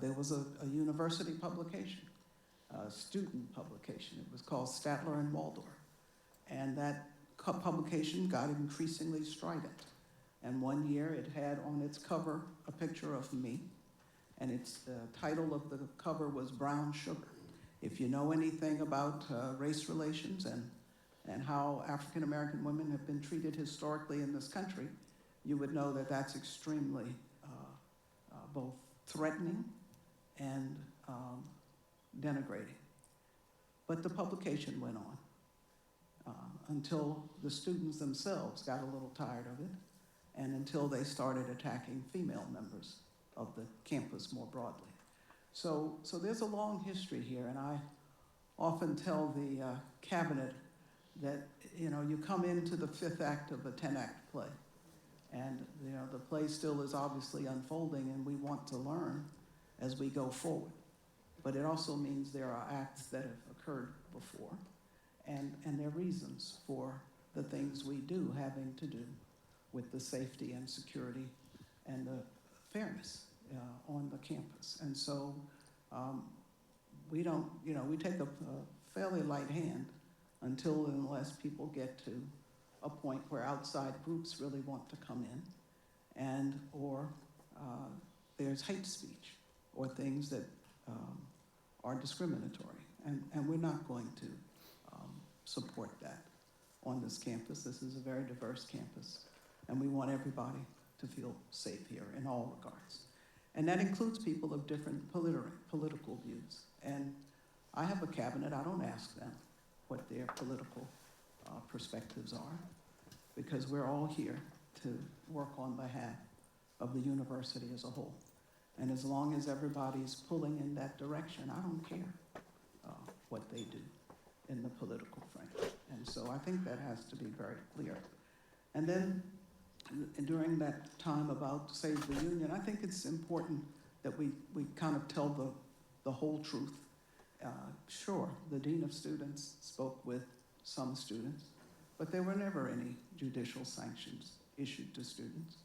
there was a university publication, a student publication. It was called Statler and Waldorf. And that publication got increasingly strident. And one year it had on its cover a picture of me, and its title of the cover was Brown Sugar. If you know anything about race relations and how African American women have been treated historically in this country, you would know that that's extremely both threatening and denigrating. But the publication went on until the students themselves got a little tired of it, and until they started attacking female members of the campus more broadly. So there's a long history here, and I often tell the cabinet that, you know, you come into the 5th act of a 10-act play, and, you know, the play still is obviously unfolding, and we want to learn as we go forward. But it also means there are acts that have occurred before, and there are reasons for the things we do having to do with the safety and security and the fairness on the campus. And so we don't, you know, we take a fairly light hand until and unless people get to a point where outside groups really want to come in, and or there's hate speech or things that are discriminatory. And we're not going to support that on this campus. This is a very diverse campus, and we want everybody to feel safe here in all regards. And that includes people of different political views. And I have a cabinet. I don't ask them what their political perspectives are, because we're all here to work on behalf of the university as a whole. And as long as everybody's pulling in that direction, I don't care what they do in the political frame. And so I think that has to be very clear. And then during that time about Save the Union, I think it's important that we kind of tell the whole truth. Sure, the Dean of Students spoke with some students, but there were never any judicial sanctions issued to students,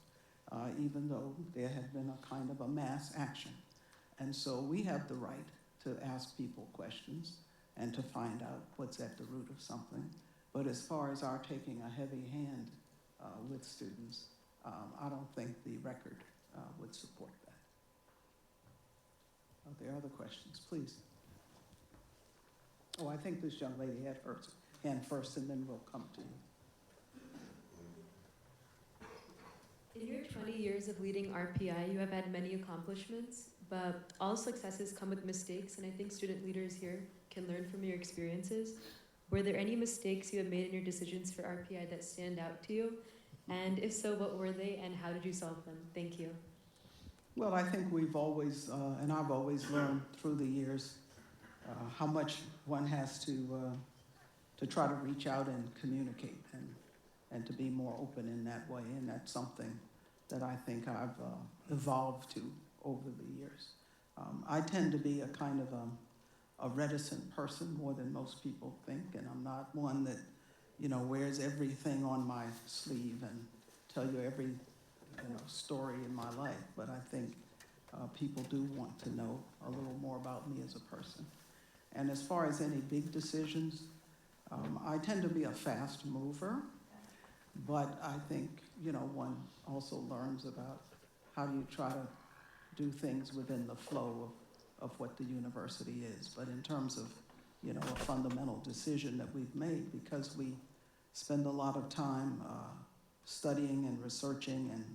even though there had been a kind of a mass action. And so we have the right to ask people questions and to find out what's at the root of something. But as far as our taking a heavy hand with students, I don't think the record would support that. Are there other questions? Please. Oh, I think this young lady had her hand first, and then we'll come to you. In your 20 years of leading RPI, you have had many accomplishments, but all successes come with mistakes, and I think student leaders here can learn from your experiences. Were there any mistakes you have made in your decisions for RPI that stand out to you? And if so, what were they, and how did you solve them? Thank you. Well, I think we've always, and I've always learned through the years, how much one has to try to reach out and communicate and to be more open in that way. And that's something that I think I've evolved to over the years. I tend to be a kind of a reticent person more than most people think, and I'm not one that, wears everything on my sleeve and tell you every story in my life. But I think people do want to know a little more about me as a person. And as far as any big decisions, I tend to be a fast mover, but I think, one also learns about how do you try to do things within the flow of what the university is. But in terms of, a fundamental decision that we've made, because we spend a lot of time studying and researching and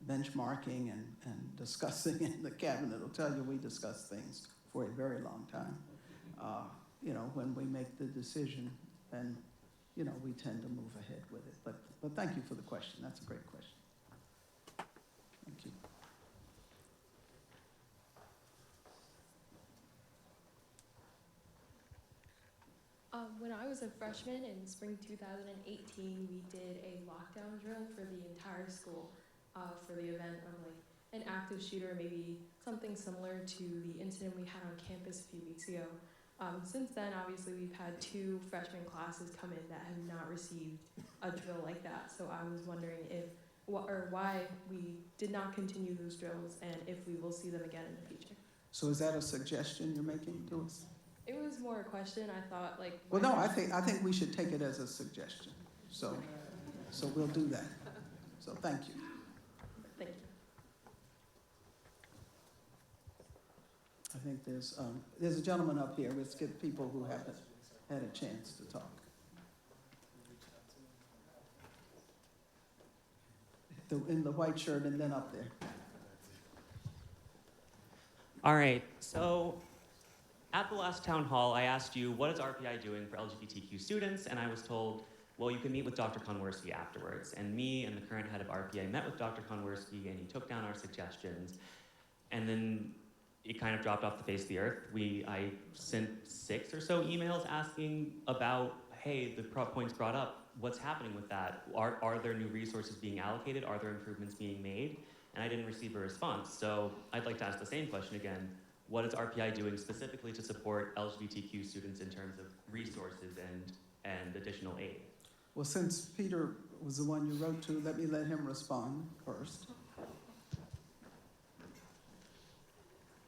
benchmarking and discussing, and the cabinet will tell you we discuss things for a very long time. When we make the decision, then, we tend to move ahead with it. But thank you for the question. That's a great question. Thank you. When I was a freshman in spring 2018, we did a lockdown drill for the entire school for the event of like an active shooter, maybe something similar to the incident we had on campus a few weeks ago. Since then, obviously, we've had 2 freshman classes come in that have not received a drill like that. So I was wondering why we did not continue those drills and if we will see them again in the future. So is that a suggestion you're making to us? It was more a question. I thought like. Well, no, I think we should take it as a suggestion. So we'll do that. So thank you. Thank you. I think there's a gentleman up here. Let's get people who haven't had a chance to talk. In the white shirt and then up there. All right, so at the last town hall, I asked you, what is RPI doing for LGBTQ students? And I was told, well, you can meet with Dr. Konworski afterwards. And me and the current head of RPI met with Dr. Konworski, and he took down our suggestions. And then it kind of dropped off the face of the earth. I sent 6 or so emails asking about, hey, the points brought up, what's happening with that? Are there new resources being allocated? Are there improvements being made? And I didn't receive a response. So I'd like to ask the same question again. What is RPI doing specifically to support LGBTQ students in terms of resources and additional aid? Well, since Peter was the one you wrote to, let him respond first.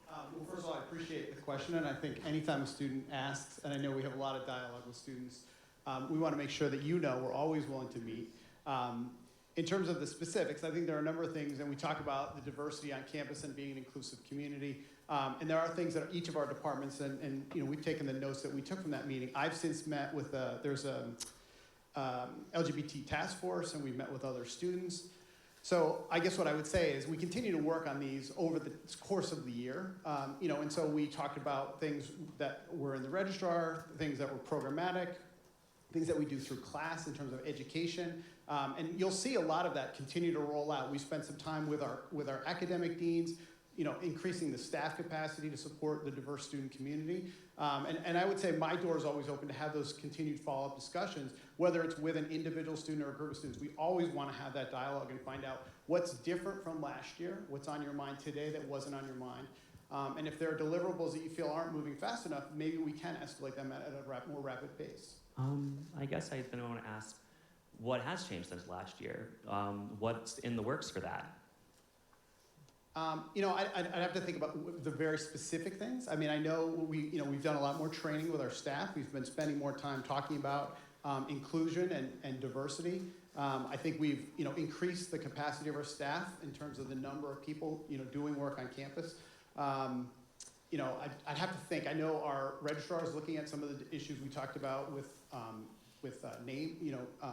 Well, first of all, I appreciate the question, and I think anytime a student asks, and I know we have a lot of dialogue with students, we want to make sure that we're always willing to meet. In terms of the specifics, I think there are a number of things, and we talk about the diversity on campus and being an inclusive community, and there are things that each of our departments, and we've taken the notes that we took from that meeting. I've since met with, there's a LGBT task force, and we've met with other students. So I guess what I would say is we continue to work on these over the course of the year, and so we talked about things that were in the registrar, things that were programmatic, things that we do through class in terms of education, and you'll see a lot of that continue to roll out. We spent some time with our academic deans, increasing the staff capacity to support the diverse student community. And I would say my door is always open to have those continued follow-up discussions, whether it's with an individual student or a group of students. We always want to have that dialogue and find out what's different from last year, what's on your mind today that wasn't on your mind. And if there are deliverables that you feel aren't moving fast enough, maybe we can escalate them at a more rapid pace. I guess I then want to ask, what has changed since last year? What's in the works for that? I'd have to think about the very specific things. I mean, I know we've done a lot more training with our staff. We've been spending more time talking about inclusion and diversity. I think we've increased the capacity of our staff in terms of the number of people doing work on campus. I'd have to think. I know our registrar is looking at some of the issues we talked about with name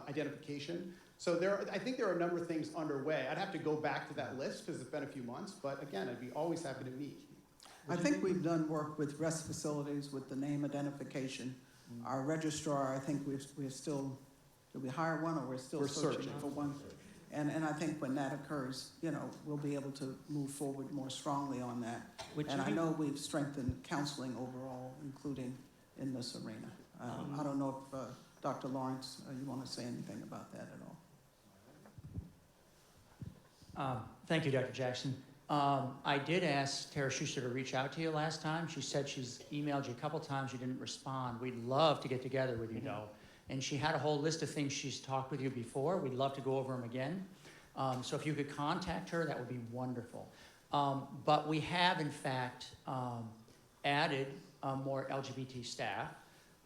identification. So I think there are a number of things underway. I'd have to go back to that list because it's been a few months. But again, I'd be always happy to meet. I think we've done work with rest facilities with the name identification. Our registrar, I think we're still, did we hire one or we're still searching for one? And I think when that occurs, we'll be able to move forward more strongly on that. And I know we've strengthened counseling overall, including in this arena. I don't know if Dr. Lawrence, you want to say anything about that at all? Thank you, Dr. Jackson. I did ask Tara Schuster to reach out to you last time. She said she's emailed you a couple times. You didn't respond. We'd love to get together with you, though. And she had a whole list of things she's talked with you before. We'd love to go over them again. So if you could contact her, that would be wonderful. But we have, in fact, added more LGBT staff.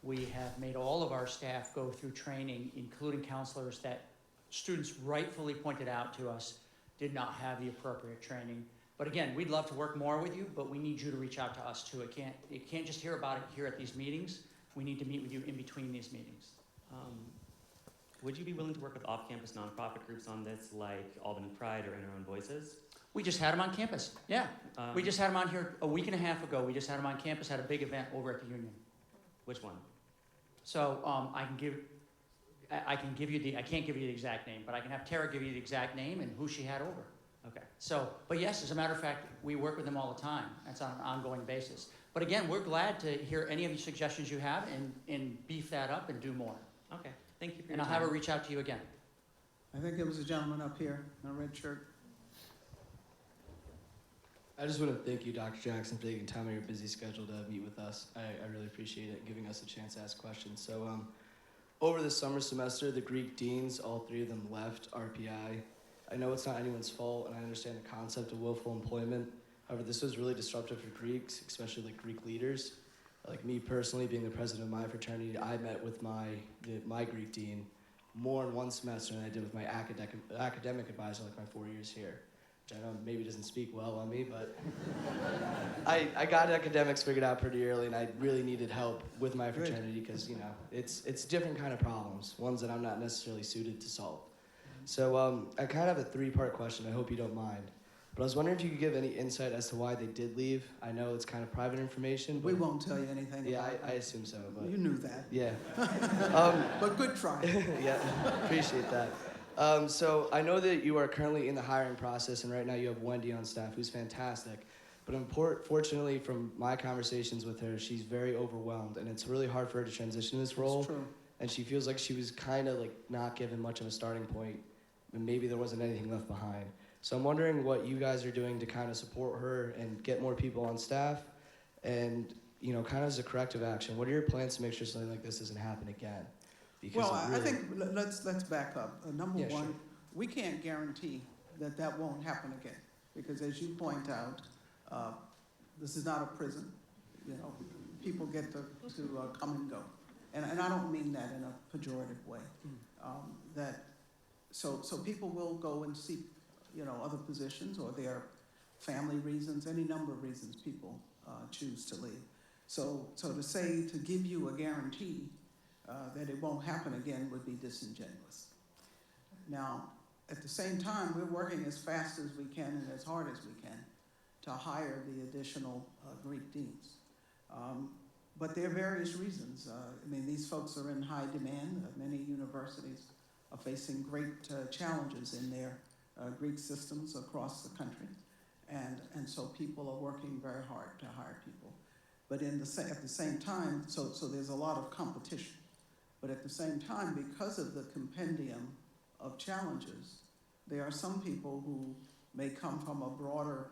We have made all of our staff go through training, including counselors that students rightfully pointed out to us did not have the appropriate training. But again, we'd love to work more with you, but we need you to reach out to us too. You can't just hear about it here at these meetings. We need to meet with you in between these meetings. Would you be willing to work with off-campus nonprofit groups on this, like Albany Pride or In Our Own Voices? We just had them on campus, yeah. We just had them on here a week and a half ago. We just had them on campus, had a big event over at the Union. Which one? So I can't give you the exact name, but I can have Tara give you the exact name and who she had over. Okay. So, but yes, as a matter of fact, we work with them all the time. That's on an ongoing basis. But again, we're glad to hear any of the suggestions you have and beef that up and do more. Okay, thank you for your And I'll time. have her reach out to you again. I think there was a gentleman up here in a red shirt. I just want to thank you, Dr. Jackson, for taking time out of your busy schedule to meet with us. I really appreciate it, giving us a chance to ask questions. So over the summer semester, the Greek deans, all three of them left RPI. I know it's not anyone's fault, and I understand the concept of willful employment. However, this was really disruptive for Greeks, especially like Greek leaders. Like me personally, being the president of my fraternity, I met with my Greek dean more in one semester than I did with my academic advisor, like my 4 years here. Which I know maybe doesn't speak well on me, but I got academics figured out pretty early, and I really needed help with my fraternity because it's different kind of problems, ones that I'm not necessarily suited to solve. So I kind of have a three-part question. I hope you don't mind. But I was wondering if you could give any insight as to why they did leave. I know it's kind of private information. But We won't tell you anything yeah, about I assume so. But You knew that. yeah. But good try. Yeah, appreciate that. So I know that you are currently in the hiring process, and right now you have Wendy on staff, who's fantastic. But fortunately, from my conversations with her, she's very overwhelmed, and it's really hard for her to transition this role. It's true. And she feels like she was kind of like not given much of a starting point, and maybe there wasn't anything left behind. So I'm wondering what you guys are doing to kind of support her and get more people on staff, and kind of as a corrective action, what are your plans to make sure something like this doesn't happen again? Because Well, I think let's back up. Number Yeah, one, sure. we can't guarantee that won't happen again, because as you point out, this is not a prison. People get to come and go, and I don't mean that in a pejorative way. So people will go and seek other positions, or their family reasons, any number of reasons people choose to leave. So to give you a guarantee that it won't happen again would be disingenuous. Now, at the same time, we're working as fast as we can and as hard as we can to hire the additional Greek deans. But there are various reasons. These folks are in high demand. Many universities are facing great challenges in their Greek systems across the country. And so people are working very hard to hire people. But at the same time, so there's a lot of competition. But at the same time, because of the compendium of challenges, there are some people who may come from a broader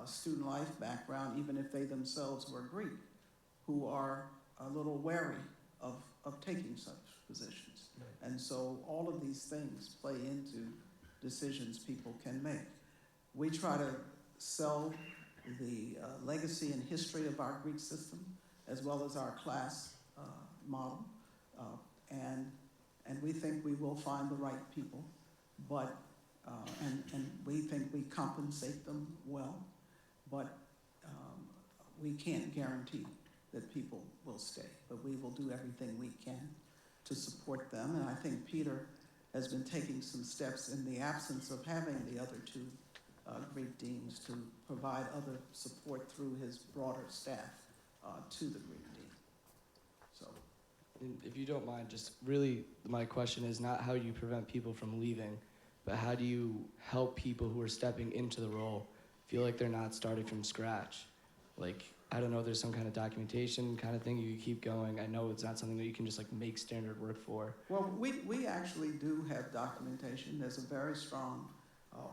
student life background, even if they themselves were Greek, who are a little wary of taking such positions. And so all of these things play into decisions people can make. We try to sell the legacy and history of our Greek system, as well as our class model, and we think we will find the right people, but and we think we compensate them well, but we can't guarantee that people will stay, but we will do everything we can to support them. And I think Peter has been taking some steps in the absence of having the other two Greek deans to provide other support through his broader staff to the Greek dean. So, And if you don't mind, just really my question is not how do you prevent people from leaving, but how do you help people who are stepping into the role feel like they're not starting from scratch? Like, I don't know if there's some kind of documentation kind of thing you keep going. I know it's not something that you can just like make standard work for. well, we actually do have documentation. There's a very strong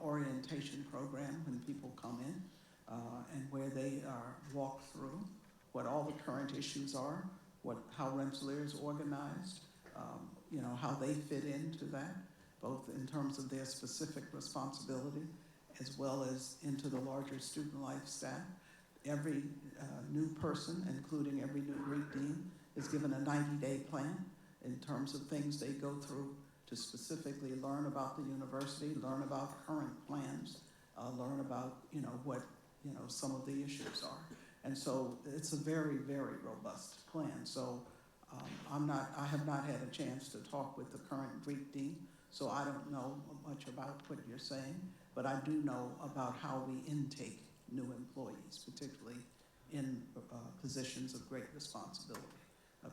orientation program when people come in, and where they are walked through what all the current issues are, how Rensselaer is organized, how they fit into that, both in terms of their specific responsibility as well as into the larger student life staff. Every new person, including every new Greek dean, is given a 90-day plan in terms of things they go through to specifically learn about the university, learn about current plans, learn about what some of the issues are. And so it's a very, very robust plan. So I have not had a chance to talk with the current Greek dean, so I don't know much about what you're saying, but I do know about how we intake new employees, particularly in positions of great responsibility.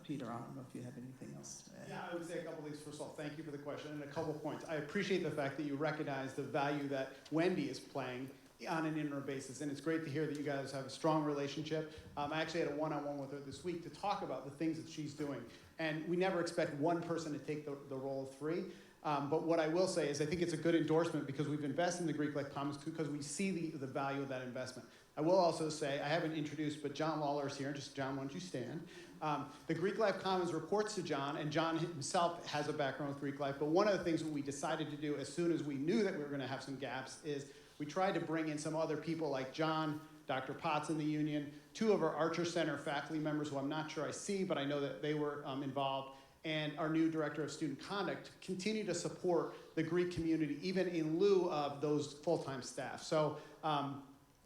Peter, I don't know if you have anything else to add. Yeah, I would say a couple things. First of all, thank you for the question, and a couple points. I appreciate the fact that you recognize the value that Wendy is playing on an interim basis, and it's great to hear that you guys have a strong relationship. I actually had a one-on-one with her this week to talk about the things that she's doing, and we never expect one person to take the role of three. But what I will say is I think it's a good endorsement because we've invested in the Greek Life Commons because we see the value of that investment. I will also say, I haven't introduced, but John Lawler is here. Just, John, why don't you stand? The Greek Life Commons reports to John, and John himself has a background with Greek Life, but one of the things that we decided to do as soon as we knew that we were going to have some gaps is we tried to bring in some other people like John, Dr. Potts in the union, two of our Archer Center faculty members who I'm not sure I see, but I know that they were involved, and our new director of student conduct to continue to support the Greek community, even in lieu of those full-time staff. So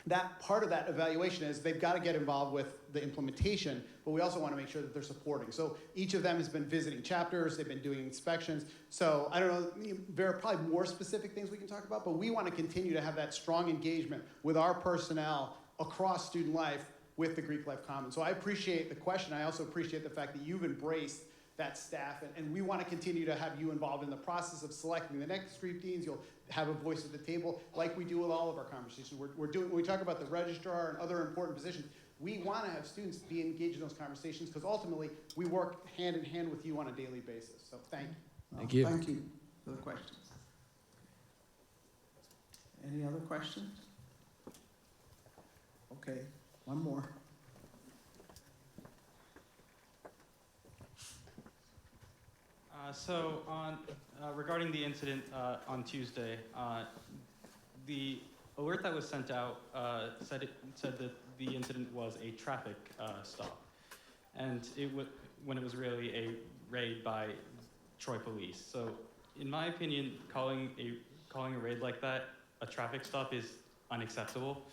that part of that evaluation is they've got to get involved with the implementation, but we also want to make sure that they're supporting. So each of them has been visiting chapters, they've been doing inspections. So I don't know, there are probably more specific things we can talk about, but we want to continue to have that strong engagement with our personnel across student life with the Greek Life Commons. So I appreciate the question. I also appreciate the fact that you've embraced that staff, and we want to continue to have you involved in the process of selecting the next Greek deans. You'll have a voice at the table, like we do with all of our conversations. When we talk about the registrar and other important positions, we want to have students be engaged in those conversations because ultimately we work hand in hand with you on a daily basis. So thank you. Thank you. Thank you for the questions. Any other questions? Okay, one more. So regarding the incident on Tuesday, the alert that was sent out said that the incident was a traffic stop, and when it was really a raid by Troy police. So, in my opinion, calling a raid like that a traffic stop is unacceptable.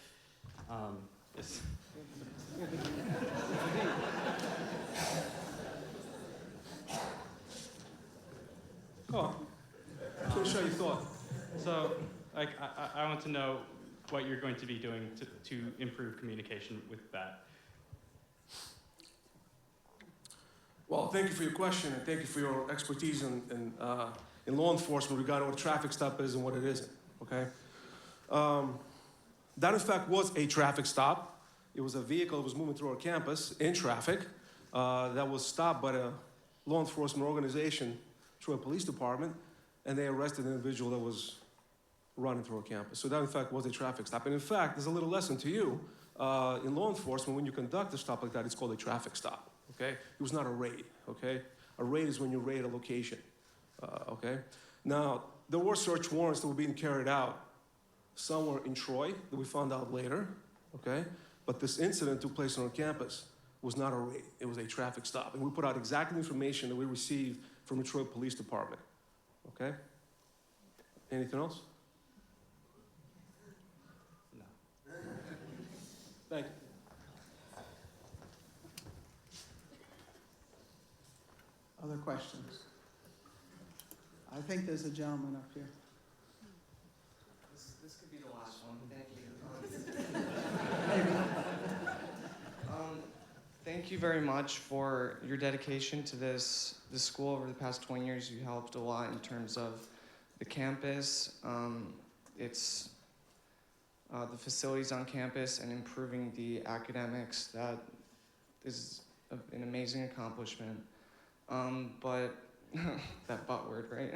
Oh, pretty sure you thought. So, like, I want to know what you're going to be doing to improve communication with that. Well, thank you for your question, and thank you for your expertise in law enforcement regarding what a traffic stop is and what it isn't, okay? That, in fact, was a traffic stop. It was a vehicle that was moving through our campus in traffic that was stopped by a law enforcement organization through a police department, and they arrested an individual that was running through our campus. So that, in fact, was a traffic stop. And in fact, there's a little lesson to you. In law enforcement, when you conduct a stop like that, it's called a traffic stop, okay? It was not a raid, okay? A raid is when you raid a location. Okay? Now, there were search warrants that were being carried out somewhere in Troy that we found out later, okay? But this incident took place on our campus. Was not a raid, it was a traffic stop. And we put out exactly the information that we received from the Troy Police Department, okay? Anything else? No. Thank you. Other questions? I think there's a gentleman up here. This could be the last one. Thank you. Thank you very much for your dedication to this school over the past 20 years. You helped a lot in terms of the campus, the facilities on campus, and improving the academics. That is an amazing accomplishment. But that butt word, right?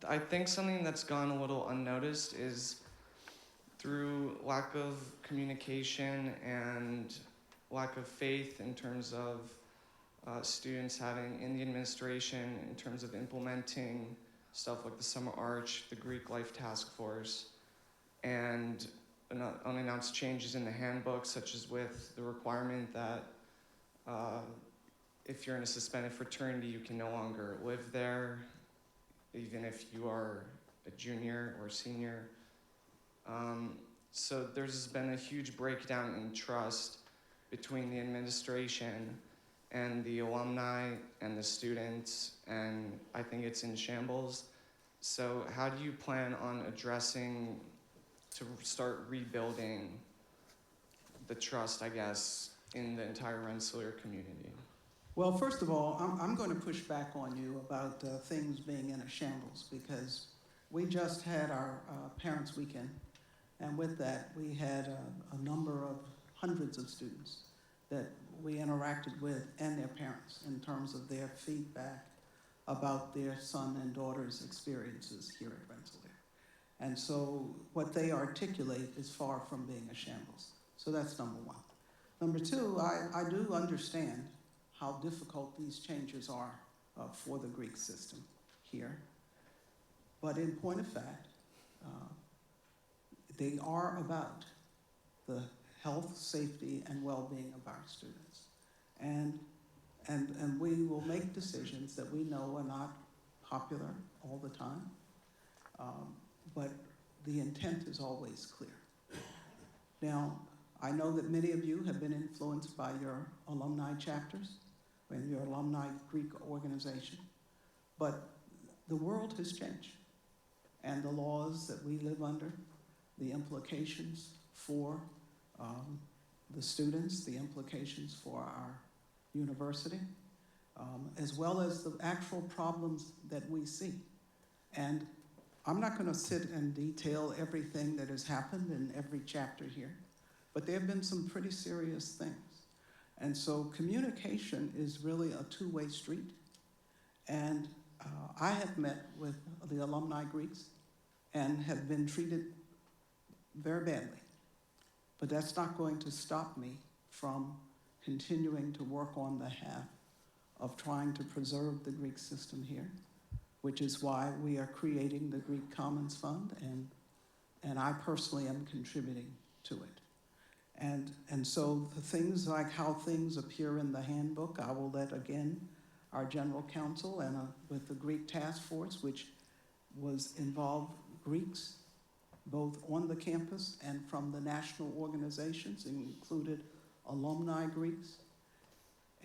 I think something that's gone a little unnoticed is through lack of communication and lack of faith in terms of students having in the administration, in terms of implementing stuff like the Summer Arch, the Greek Life Task Force, and unannounced changes in the handbook, such as with the requirement that if you're in a suspended fraternity, you can no longer live there, even if you are a junior or senior. So there's been a huge breakdown in trust between the administration and the alumni and the students, and I think it's in shambles. So how do you plan on addressing to start rebuilding the trust, I guess, in the entire Rensselaer community? Well, first of all, I'm going to push back on you about things being in a shambles, because we just had our Parents' Weekend, and with that, we had a number of hundreds of students that we interacted with and their parents in terms of their feedback about their son and daughter's experiences here at Rensselaer. And so what they articulate is far from being a shambles. So that's number one. Number two, I do understand how difficult these changes are for the Greek system here. But in point of fact, they are about the health, safety, and well-being of our students. And we will make decisions that we know are not popular all the time, but the intent is always clear. Now, I know that many of you have been influenced by your alumni chapters and your alumni Greek organization, but the world has changed, and the laws that we live under, the implications for the students, the implications for our university, as well as the actual problems that we see. And I'm not going to sit and detail everything that has happened in every chapter here, but there have been some pretty serious things. And so communication is really a two-way street. And I have met with the alumni Greeks and have been treated very badly. But that's not going to stop me from continuing to work on behalf of trying to preserve the Greek system here, which is why we are creating the Greek Commons Fund, and I personally am contributing to it. And so the things like how things appear in the handbook, I will let, again, our general counsel and with the Greek task force, which was involved Greeks, both on the campus and from the national organizations, included alumni Greeks.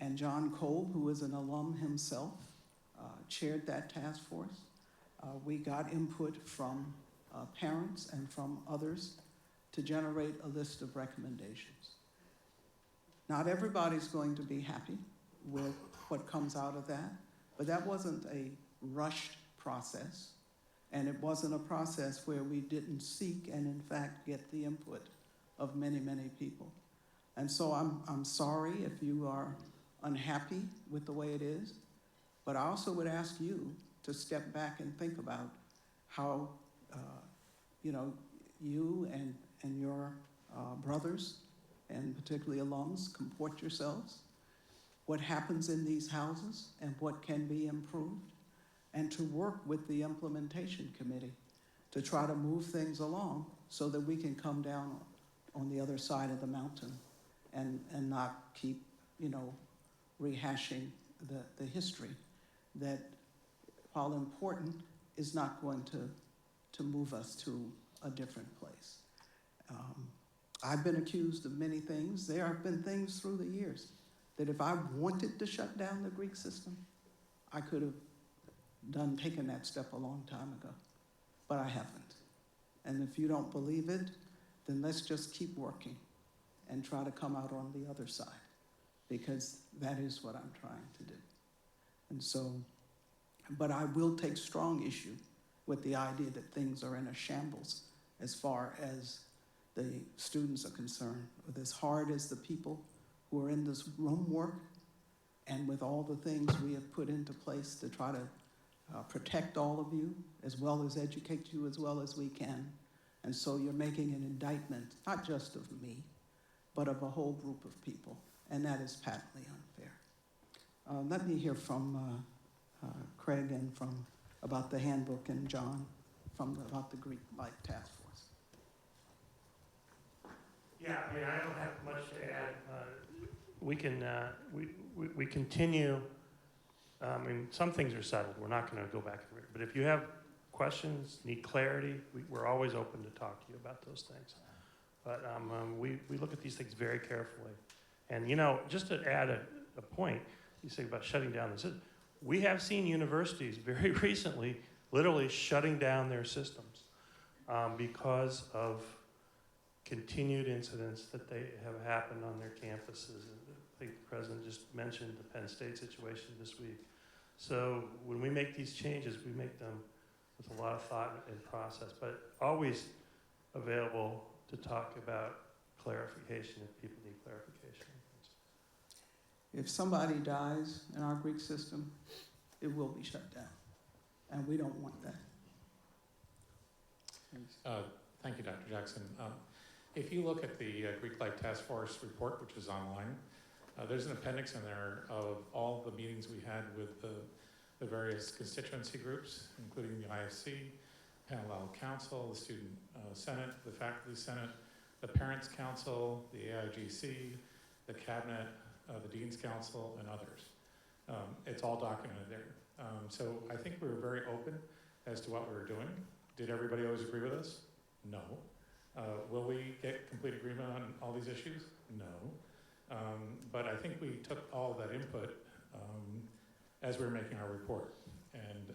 And John Kolb, who is an alum himself, chaired that task force. We got input from parents and from others to generate a list of recommendations. Not everybody's going to be happy with what comes out of that, but that wasn't a rushed process, and it wasn't a process where we didn't seek and in fact get the input of many, many people. And so I'm sorry if you are unhappy with the way it is, but I also would ask you to step back and think about how you and your brothers, and particularly alums, comport yourselves. what happens in these houses and what can be improved, and to work with the implementation committee to try to move things along so that we can come down on the other side of the mountain and not keep, rehashing the history that, while important, is not going to move us to a different place. I've been accused of many things. There have been things through the years that if I wanted to shut down the Greek system, I could have taken that step a long time ago, but I haven't. And if you don't believe it, then let's just keep working and try to come out on the other side, because that is what I'm trying to do. And so, but I will take strong issue with the idea that things are in a shambles as far as the students are concerned, with as hard as the people who are in this room work, and with all the things we have put into place to try to protect all of you, as well as educate you as well as we can. And so you're making an indictment, not just of me, but of a whole group of people, and that is patently unfair. Let me hear from Craig and about the handbook, and John about the Greek Life Task Force. Yeah, I mean, I don't have much to add. We can, we continue, some things are settled. We're not going to go back and read. But if you have questions, need clarity, we're always open to talk to you about those things. But we look at these things very carefully. And, just to add a point, you say about shutting down the system. We have seen universities very recently literally shutting down their systems because of continued incidents that they have happened on their campuses. I think the president just mentioned the Penn State situation this week. So when we make these changes, we make them with a lot of thought and process, but always available to talk about clarification if people need clarification. If somebody dies in our Greek system, it will be shut down, and we don't want that. Thank you, Dr. Jackson. If you look at the Greek Life Task Force report, which is online, there's an appendix in there of all the meetings we had with the various constituency groups, including the IFC, Panel Council, the Student Senate, the Faculty Senate, the Parents Council, the AIGC, the Cabinet, the Dean's Council, and others. It's all documented there. So I think we were very open as to what we were doing. Did everybody always agree with us? No. Will we get complete agreement on all these issues? No. But I think we took all that input as we were making our report and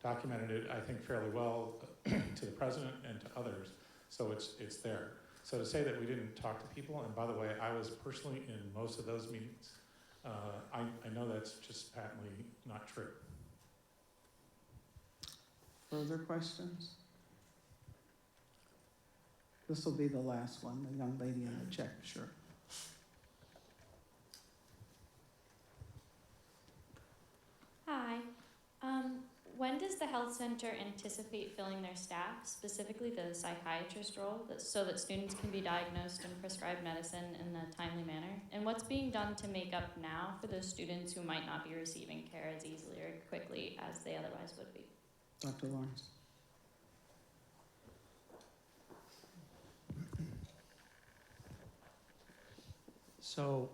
documented it, I think, fairly well to the president and to others. So it's there. So to say that we didn't talk to people, and by the way, I was personally in most of those meetings, I know that's just patently not true. Further questions? This will be the last one, the young lady in the check shirt. Hi. When does the health center anticipate filling their staff, specifically the psychiatrist role, so that students can be diagnosed and prescribed medicine in a timely manner? And what's being done to make up now for those students who might not be receiving care as easily or quickly as they otherwise would be? Dr. Lawrence. So,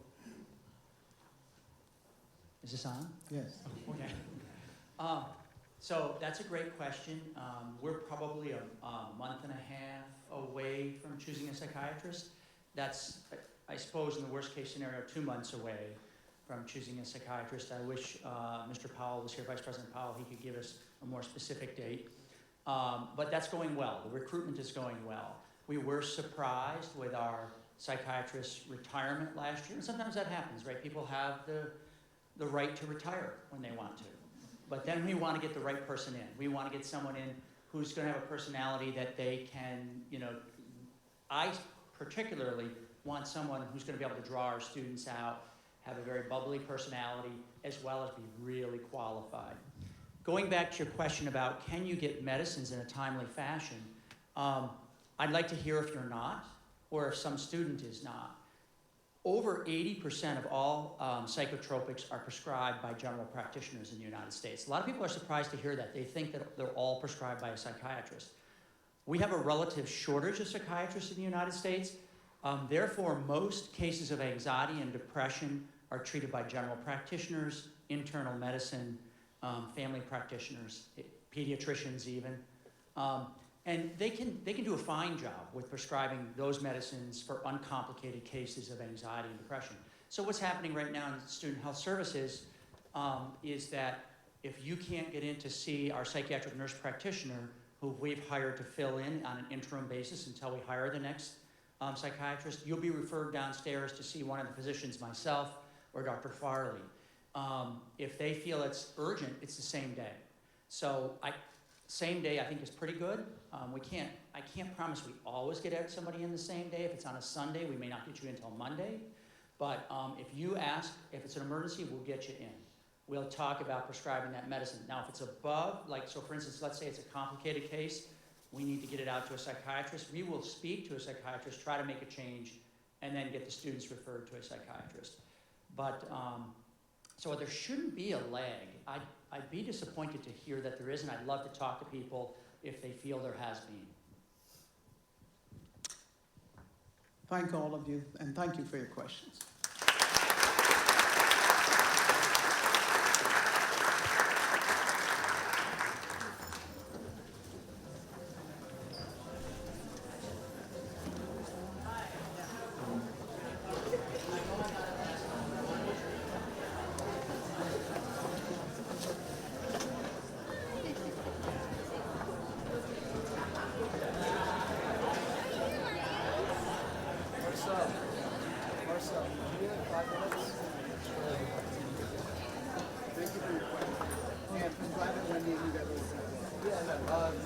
is this on? Yes. Okay. So that's a great question. We're probably a month and a half away from choosing a psychiatrist. That's, I suppose, in the worst case scenario, 2 months away from choosing a psychiatrist. I wish Mr. Powell was here, Vice President Powell, he could give us a more specific date. But that's going well. The recruitment is going well. We were surprised with our psychiatrist retirement last year. And sometimes that happens, right? People have the right to retire when they want to. But then we want to get the right person in. We want to get someone in who's going to have a personality that they can, I particularly want someone who's going to be able to draw our students out, have a very bubbly personality, as well as be really qualified. Going back to your question about can you get medicines in a timely fashion, I'd like to hear if you're not, or if some student is not. over 80% of all psychotropics are prescribed by general practitioners in the United States. A lot of people are surprised to hear that. They think that they're all prescribed by a psychiatrist. We have a relative shortage of psychiatrists in the United States. Therefore, most cases of anxiety and depression are treated by general practitioners, internal medicine, family practitioners, pediatricians even. And they can do a fine job with prescribing those medicines for uncomplicated cases of anxiety and depression. So what's happening right now in student health services is that if you can't get in to see our psychiatric nurse practitioner, who we've hired to fill in on an interim basis until we hire the next psychiatrist, you'll be referred downstairs to see one of the physicians, myself or Dr. Farley. If they feel it's urgent, it's the same day. So same day I think is pretty good. I can't promise we always get somebody in the same day. If it's on a Sunday, we may not get you until Monday. But if you ask, if it's an emergency, we'll get you in. We'll talk about prescribing that medicine. Now, if it's above, so for instance, let's say it's a complicated case, we need to get it out to a psychiatrist. We will speak to a psychiatrist, try to make a change, and then get the students referred to a psychiatrist. But, so there shouldn't be a lag. I'd be disappointed to hear that there isn't. I'd love to talk to people if they feel there has been. Thank all of you, and thank you for your questions.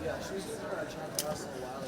Yeah, she was trying to ask a while.